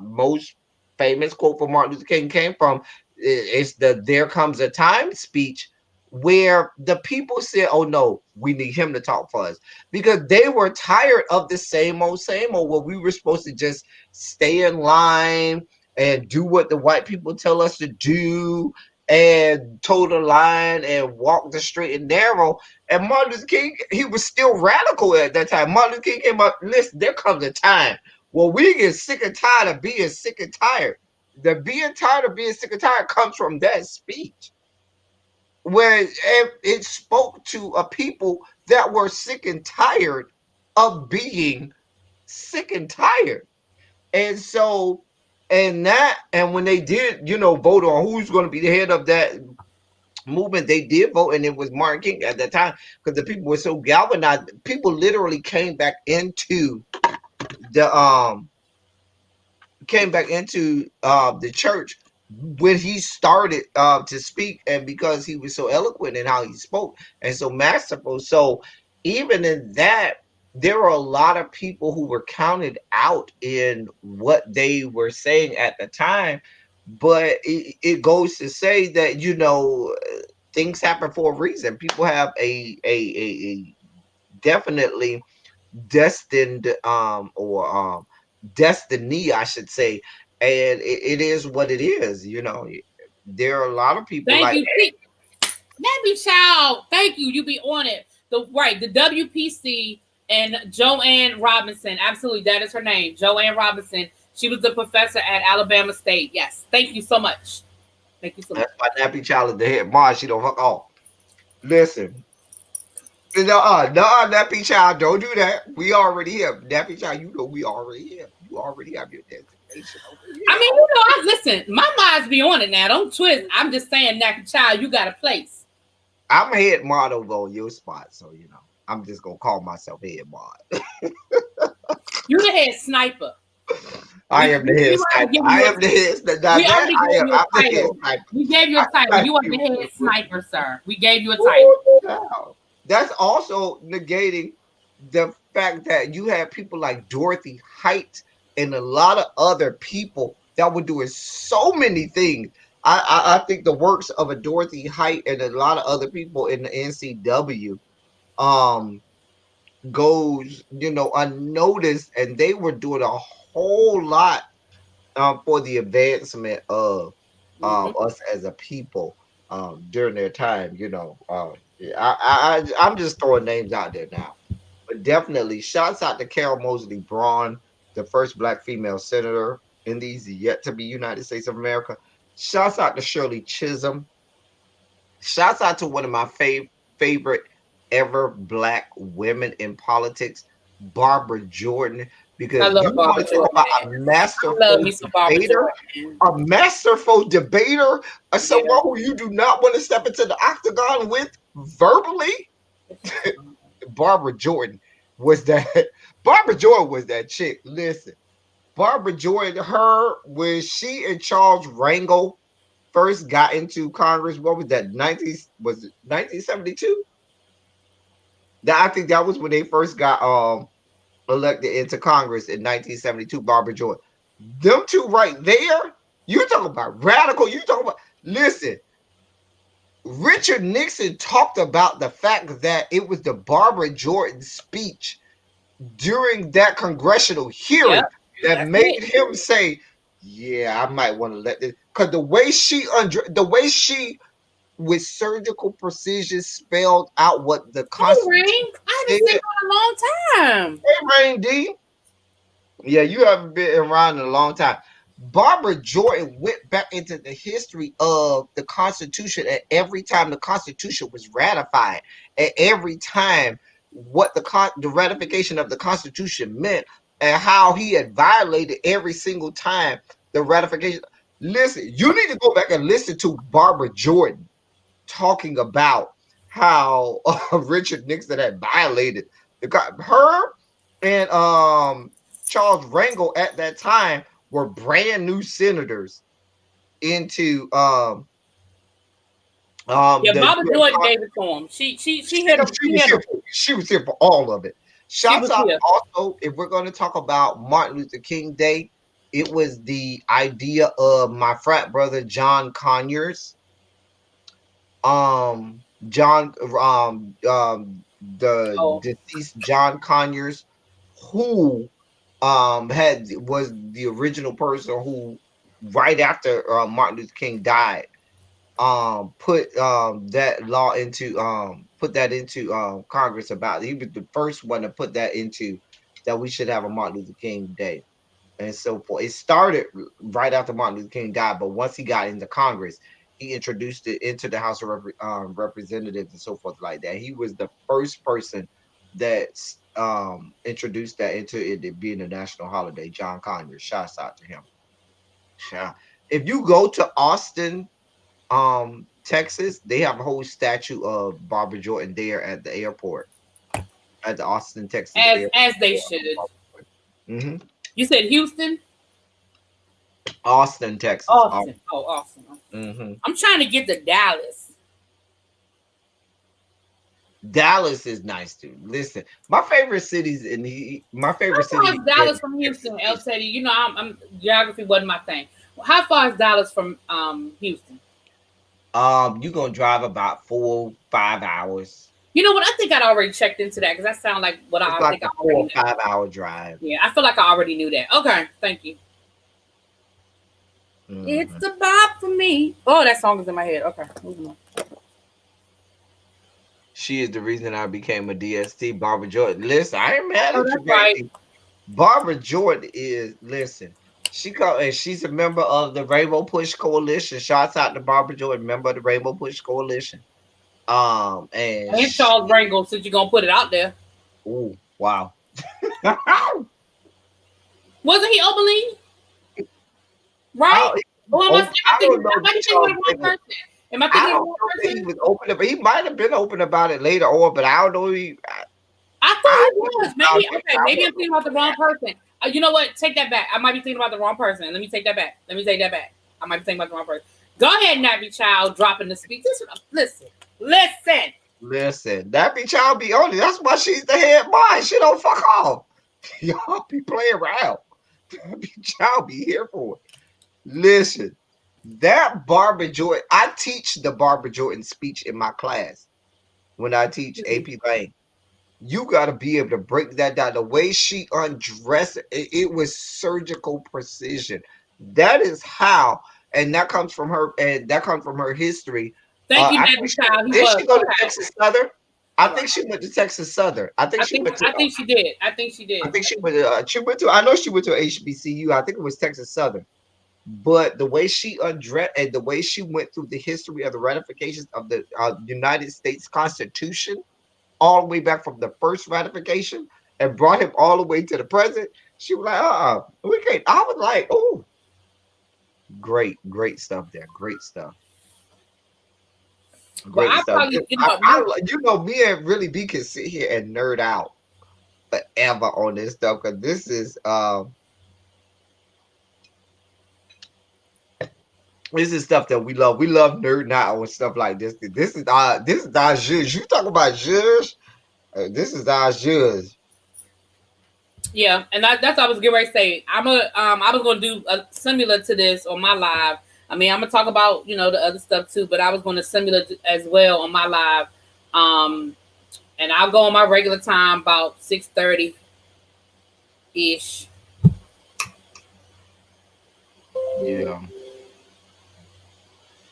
most famous quote from Martin Luther King came from. It's the "There Comes a Time" speech, where the people said, "Oh no, we need him to talk for us," because they were tired of the same old. Where we were supposed to just stay in line and do what the white people tell us to do, and toe the line and walk the straight and narrow. And Martin Luther King, he was still radical at that time. Martin Luther King came up, listen, there comes a time where we get sick and tired of being sick and tired. The being tired of being sick and tired comes from that speech, where it spoke to a people that were sick and tired of being sick and tired. And so, and when they did, vote on who's going to be the head of that movement, they did vote, and it was Martin King at that time because the people were so galvanized. People literally the um came back into the church when he started to speak, and because he was so eloquent in how he spoke and so masterful. So even in that, there were a lot of people who were counted out in what they were saying at the time. But it goes to say that things happen for a reason. People have a definitely destined or destiny, I should say. And it is what it is. There are a lot of people Thank like you. Nappy Child. Thank you. You be on it. The WPC and Joanne Robinson. Absolutely, that is her name, Joanne Robinson. She was the professor at Alabama State. Yes. Thank you so much. Thank you so much. that's why Nappy Child is the head Mars. She don't fuck off. Listen. No, Nappy Child, don't do that. We already here. Nappy Child, we already here. You already have your designation over here. I mean, listen, my minds be on it now. Don't twist. I'm just saying, Nappy Child, you got a place. I'm head mod over on your spot, so I'm just gonna call myself head mod. You the head sniper. I am the head sniper. I am the head sniper. We gave you a title. You are the head sniper, sir. We gave you a title. That's also negating the fact that you have people like Dorothy Height and a lot of other people that were doing so many things. I think the works of a Dorothy Height and a lot of other people in the NCW goes unnoticed, and they were doing a whole lot for the advancement of us as a people during their time. I'm just throwing names out there now, but definitely shouts out to Carol Mosley Braun, the first Black female senator in these yet to be United States of America. Shouts out to Shirley Chisholm. Shouts out to one of my favorite ever Black women in politics, Barbara Jordan. Because you want to talk about a masterful debater, or someone who you do not want to step into the octagon with verbally. Barbara Jordan was that. Barbara Jordan was that chick. Listen, Barbara Jordan, when she and Charles Rangel first got into Congress, what was that? 1972? I think that was when they first got elected into Congress in 1972. Barbara Jordan. Them two right there. You talking about radical? You talking about? Listen, Richard Nixon talked about the fact that it was the Barbara Jordan speech during that congressional hearing that made him say, "Yeah, I might want to let this," because the way she with surgical precision spelled out what the Constitution. I haven't seen her in a long time. Hey, Rain D. Yeah, you haven't been around in a long time. Barbara Jordan went back into the history of the Constitution at every time the Constitution was ratified, at every time what the ratification of the Constitution meant, and how he had violated every single time the ratification. Listen, you need to go back and listen to Barbara Jordan talking about how Richard Nixon had violated her and Charles Rangel at that time were brand new senators into Barbara Jordan gave it to him. She was here for all of it. Shouts out also, if we're going to talk about Martin Luther King Day, it was the idea of my frat brother John Conyers. Deceased John Conyers, who was the original person who, right after Martin Luther King died, put that law into put that into Congress about it. He was the first one to put that into that we should have a Martin Luther King Day and so forth. It started right after Martin Luther King died, but once he got into Congress, he introduced it into the House of Representatives and so forth like that. He was the first person that introduced that into it being a national holiday. John Conyers, shouts out to him. If you go to Austin, Texas, they have a whole statue of Barbara Jordan there at the airport, at the Austin, Texas airport. As they should. Mm-hmm. You said Houston? Austin, Texas. Austin. Oh, Austin. Mm-hmm. I'm trying to get to Dallas. Dallas is nice too. Listen, my favorite cities my favorite city. How far is Dallas from Houston, El Teddy? You know, I'm geography wasn't my thing. How far is Dallas from Houston? You're gonna drive about 4-5 hours. You know what? I think I'd already checked into that because that sounds like what It's I like think I a already 4 or knew. 5 hour drive. Yeah, I feel like I already knew that. Okay, thank you. It's Mhm. the bop for me. Oh, that song is in my head. Okay, moving on. She is the reason I became a DST. Barbara Jordan. Listen, I ain't mad Oh, at you, that's right. baby. Barbara Jordan is listen. She go and she's a member of the Rainbow Push Coalition. Shouts out to Barbara Jordan, member of the Rainbow Push Coalition. And And Charles Brangle, since you're gonna put it out there, oh wow. wasn't he Oberlin? I, Right? Or I don't know am I that thinking with Charles the wrong Bickle. person? Am I I thinking of the don't wrong know that he person? was open about. He might have been open about it later on, but I don't know. I thought I he knew was. Charles Maybe Bickle. okay. I Maybe I'm wasn't thinking about the wrong person. You know what? Take that back. I might be thinking about the wrong person. Let me take that back. Let me take that back. I might be thinking about the wrong person. Go ahead, Nappy Child, dropping the speech. Listen, listen. Listen, that be child be on it. That's why she's the head boy. She don't fuck off. Y'all be playing around. That be child be here for it. Listen, that Barbara Jordan. I teach the Barbara Jordan speech in my class when I teach AP Lang. You got to be able to break that down. The way she undressed it was surgical precision. That is how, and that comes from her, and that comes from her history. Thank you, I think Nappy Child. He did was she go to okay. Texas Southern? I All think right. she went to Texas Southern. I think she went to. I think she did. I think she I did. think she went. She went to. I know she went to HBCU. I think it was Texas Southern. But the way she undressed and the way she went through the history of the ratifications of the United States Constitution all the way back from the first ratification and brought him all the way to the present. She was like, we can't. I was like, oh, great stuff there. Great stuff. Well, Great I stuff. probably, Me and really B can sit here and nerd out forever on this stuff because this is stuff that we love. We love nerding out on stuff like this. This is our judge. You talk about judge. This is our judge. yeah, and that's what I was getting ready to say. I was gonna do a similar to this on my live. I mean, I'm gonna talk about the other stuff too, but I was going to similar as well on my live. Um, and I'll go on my regular time about 6:30 ish. Yeah.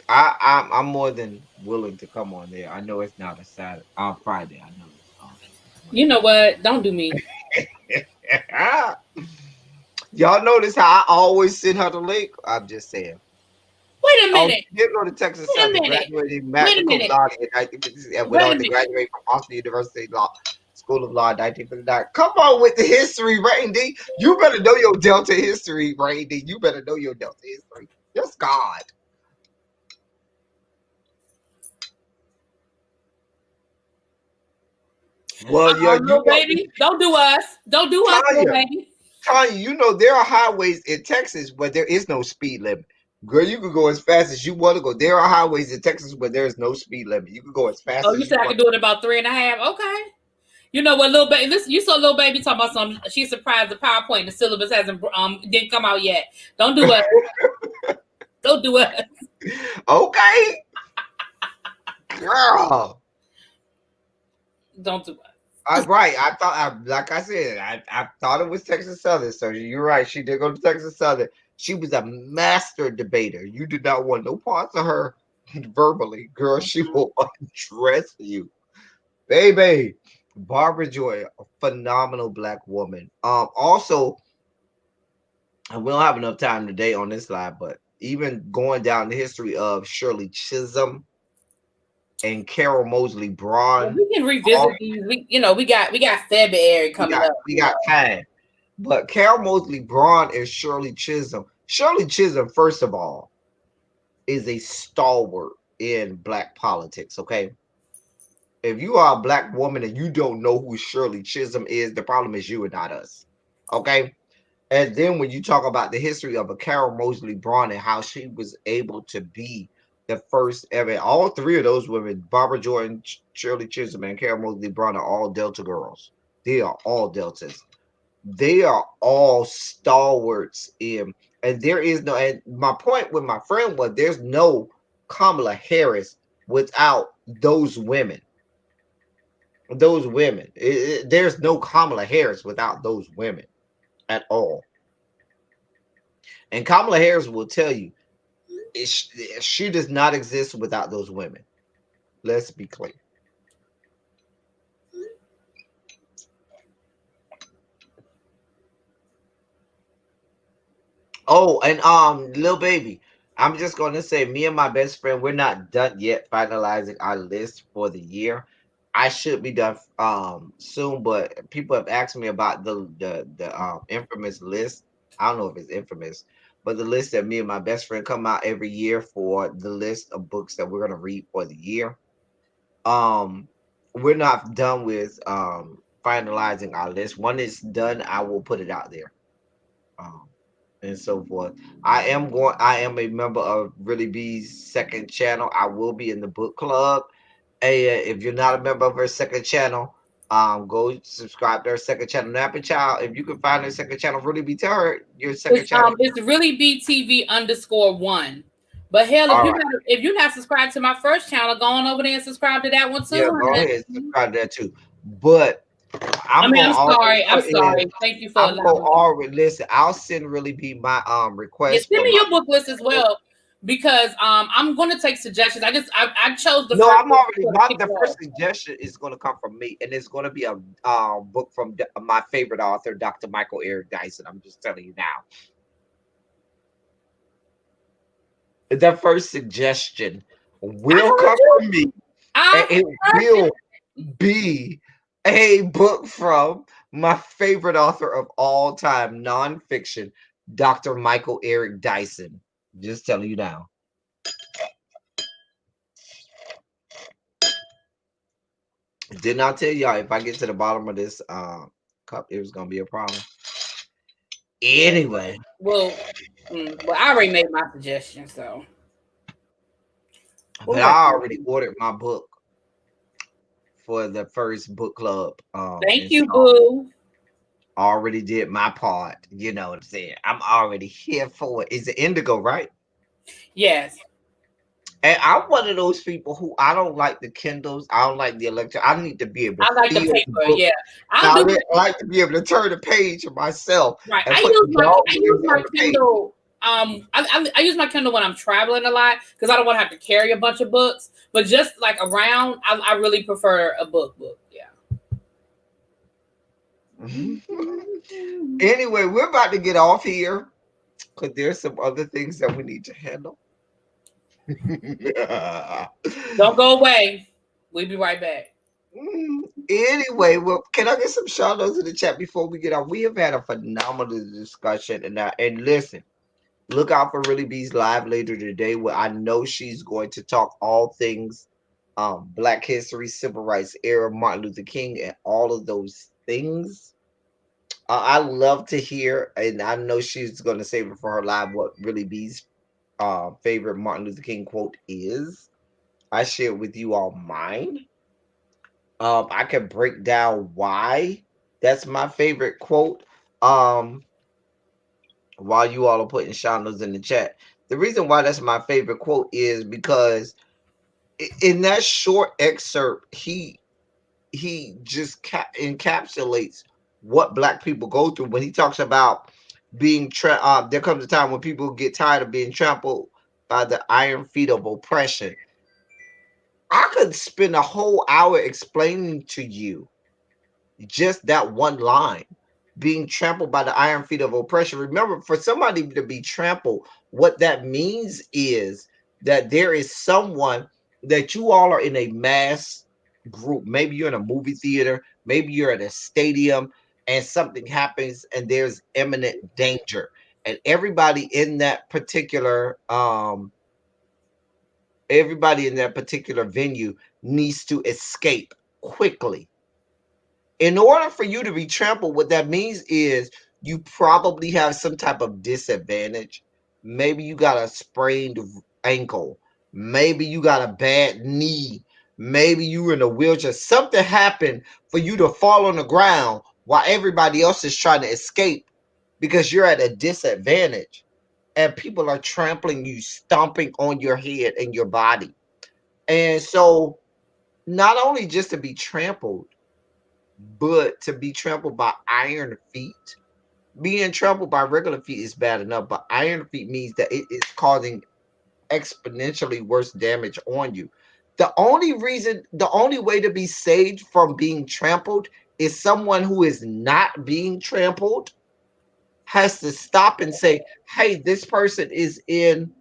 I'm more than willing to come on there. I know it's not a Saturday on Friday. I know it's You know what? Don't do me. Y'all notice how I always send her the link? I'm just saying. Wait a Oh, minute. she did go to Texas Wait a Southern, minute. graduated Wait magna a cum minute. laude in 1956 and went Wait a on to minute. graduate from Austin University Law School of Law in 1959. Come on with the history, Randy. You better know your Delta history, Randy. You better know your Delta history. Yes, God. Well, yeah, you Little know, baby, don't do us. Don't do us, little Tanya. baby. Tanya, you know there are highways in Texas where there is no speed limit. Girl, you can go as fast as you want to go. There are highways in Texas where there is no speed limit. You can go as fast Oh, as you you said I want. could do it in about 3.5. Okay. You know what, little baby? Listen, you saw little baby talking about something. She's surprised the PowerPoint, the syllabus hasn't didn't come out yet. Don't do us. Don't do us. Okay, girl. Don't do us. Right. Like I said, I thought it was Texas Southern. So you're right. She did go to Texas Southern. She was a master debater. You did not want no parts of her verbally, girl. She will undress you, baby. Barbara Joy, a phenomenal black woman. Also, and we don't have enough time today on this slide, but even going down the history of Shirley Chisholm and Carol Mosley Well, Braun, we can revisit these. We got February coming up. we got time. But Carol Mosley Braun and Shirley Chisholm. Shirley Chisholm, first of all, is a stalwart in black politics. Okay. If you are a black woman and you don't know who Shirley Chisholm is, the problem is you and not us. Okay. And then when you talk about the history of a Carol Mosley Braun and how she was able to be the first ever, all three of those women, Barbara Jordan, Shirley Chisholm, and Carol Mosley Braun, are all Delta girls. They are all Deltas. They are all stalwarts in, and there is no. And my point with my friend was, there's no Kamala Harris without those women. those women. There's no Kamala Harris without those women at all. And Kamala Harris will tell you she does not exist without those women. Let's be clear. Oh, and little baby, I'm just gonna say, me and my best friend, we're not done yet finalizing our list for the year. I should be done soon, but people have asked me about the infamous list. I don't know if it's infamous, but the list that me and my best friend come out every year for the list of books that we're gonna read for the year. Um, we're not done with finalizing our list. When it's done, I will put it out there. Um, and so forth. I am a member of Really B's second channel. I will be in the book club. Hey, if you're not a member of her second channel, go subscribe to her second channel, Nappy Child. If you can find her second channel, Really Be, tell her your second channel. It's really BTV_1. But hell, All right. if you're not subscribed to my first channel, go on over there and subscribe to that one Yeah, too. go ahead, subscribe to that too. But I I'm mean, gonna already I'm put in. sorry. Thank you for I'm gonna allowing me. already listen. I'll send Really Be my Yeah, request send for me my. your book list as well because I'm going to take suggestions. I chose the No, first I'm book already to my kick the it first off. suggestion is going to come from me, and it's going to be a book from my favorite author, Dr. Michael Eric Dyson. I'm just telling you now. The first suggestion I will heard come you. from me, and I it heard you. will be a book from my favorite author of all time, nonfiction, Dr. Michael Eric Dyson. Just telling you now. Did not tell y'all if I get to the bottom of this cup, it was gonna be a problem. Anyway, Well, well, I already made my suggestion, so but we'll work I on already it. ordered my book for the first book club. Thank And you, so boo. I already did my part. You know what I'm saying? I'm already here for it. Is it Indigo, right? Yes, And I'm one of those people who I don't like the Kindles. I don't like the electric. I need to be able to I like the feel the paper. book. Yeah, I'll Now, do I like to be able to turn the page myself right. and put the I dog use my on the page. Kindle. I use my Kindle when I'm traveling a lot because I don't want to have to carry a bunch of books. But just like around, I really prefer a book. Yeah. Anyway, we're about to get off here because there's some other things that we need to handle. Don't go away. We'll be right back. Anyway, well, can I get some shout outs in the chat before we get out? We have had a phenomenal discussion, and listen, look out for Really Bees live later today, where I know she's going to talk all things Black History, Civil Rights era, Martin Luther King, and all of those things. I love to hear, and I know she's going to save it for her live. What Really Bees favorite Martin Luther King quote is. I share with you all mine. I can break down why that's my favorite quote. Um, while you all are putting shadows in the chat, the reason why that's my favorite quote is because in that short excerpt, he just encapsulates what Black people go through when he talks about being there comes a time when people get tired of being trampled by the iron feet of oppression. I could spend a whole hour explaining to you just that one line, being trampled by the iron feet of oppression. Remember, for somebody to be trampled, what that means is that there is someone that you all are in a mass group. Maybe you're in a movie theater, maybe you're at a stadium, and something happens and there's imminent danger. And everybody in that particular venue needs to escape quickly. In order for you to be trampled, what that means is you probably have some type of disadvantage. Maybe you got a sprained ankle. Maybe you got a bad knee. Maybe you were in a wheelchair. Something happened for you to fall on the ground while everybody else is trying to escape because you're at a disadvantage and people are trampling you, stomping on your head and your body. And so, not only just to be trampled, But to be trampled by iron feet, being trampled by regular feet is bad enough, but iron feet means that it is causing exponentially worse damage on you. The only way to be saved from being trampled is someone who is not being trampled has to stop and say, "Hey, this person is in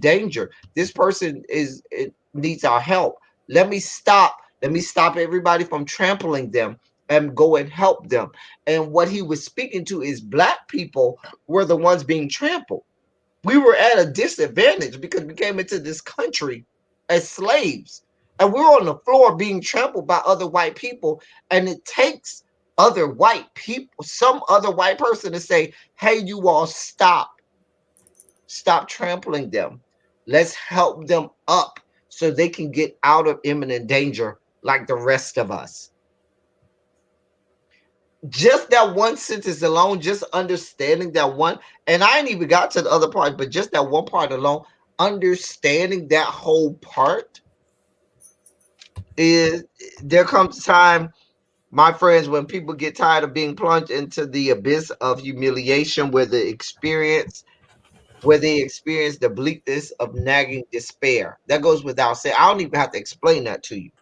danger. This person it needs our help. Let me stop. Let me stop everybody from trampling them and go and help them." And what he was speaking to is black people were the ones being trampled. We were at a disadvantage because we came into this country as slaves, and we're on the floor being trampled by other white people. And it takes other white people, some other white person to say, "Hey, you all stop trampling them. Let's help them up so they can get out of imminent danger like the rest of us." Just that one sentence alone, just understanding that one, and I ain't even got to the other part, but just that one part alone, understanding that whole part is there comes a time, my friends, when people get tired of being plunged into the abyss of humiliation where they experience the bleakness of nagging despair. That goes without saying. I don't even have to explain that to you.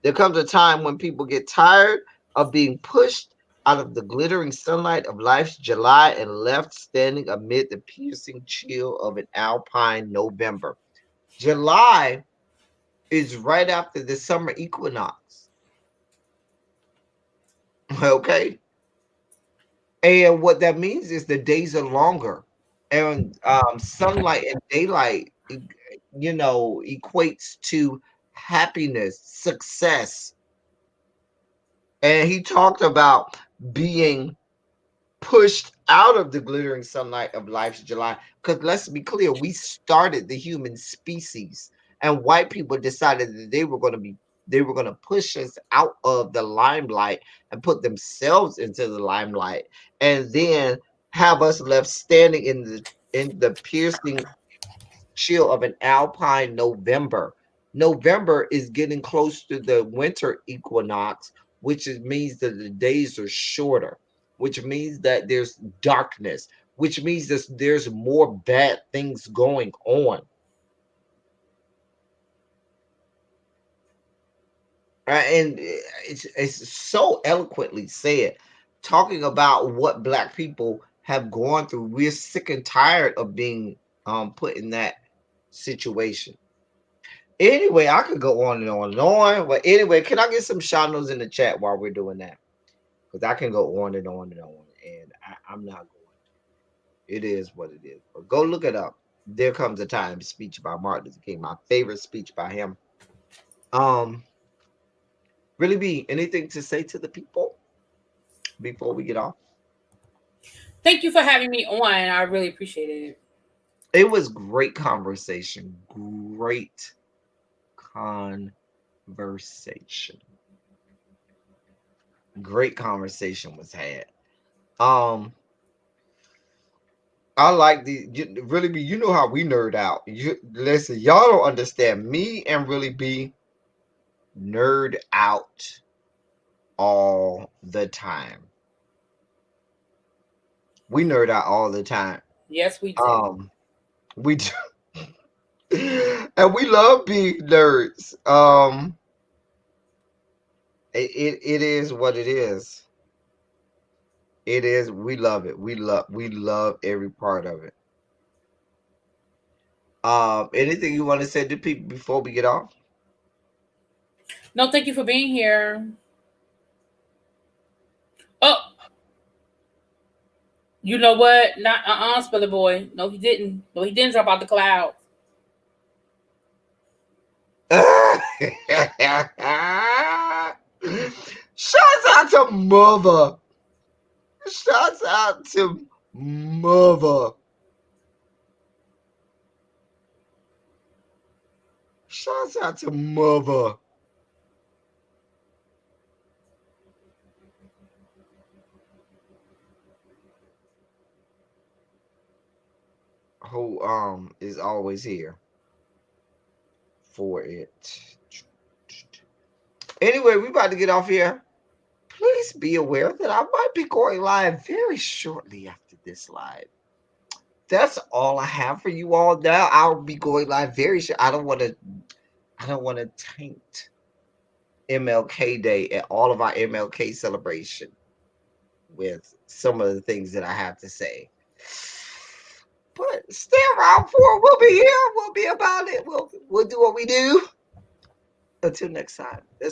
There comes a time when people get tired of being pushed out of the glittering sunlight of life's July and left standing amid the piercing chill of an alpine November. July is right after the summer equinox. Okay. And what that means is the days are longer. And sunlight and daylight, equates to happiness, success. And he talked about being pushed out of the glittering sunlight of life's July. Because let's be clear, we started the human species, and white people decided that they were going to push us out of the limelight and put themselves into the limelight, and then have us left standing in the piercing chill of an alpine November. November is getting close to the winter equinox, which means that the days are shorter, which means that there's darkness, which means that there's more bad things going on. And it's so eloquently said, talking about what black people have gone through. We're sick and tired of being put in that situation. Anyway, I could go on and on and on. But anyway, can I get some shadows in the chat while we're doing that? Because I can go on and on and on. And I'm not going. It is what it is. But go look it up. There Comes a Time, speech by Martin Luther King. My favorite speech by him. Um, really be anything to say to the people before we get off? Thank you for having me on. I really appreciated it. It was great conversation. Great conversation. Great conversation was had. Um, I like really be. You know how we nerd out. You listen. Y'all don't understand me and really be nerd out all the time. We nerd out all the time. Yes, we do. We do, and we love being nerds. It is what it is. It is. We love it. We love every part of it. Anything you want to say to people before we get off? No, thank you for being here. Oh, you know what? Not Spiller Boy. No, he didn't. No, he didn't drop out the cloud. Shouts out to mother. Shouts out to mother. Shouts out to mother. Who is always here for it. Anyway, we about to get off here. Please be aware that I might be going live very shortly after this live. That's all I have for you all now. I'll be going live very short. I don't want to taint MLK Day and all of our MLK celebration with some of the things that I have to say. But stay around for it. We'll be here. We'll be about it. We'll do what we do. Until next time.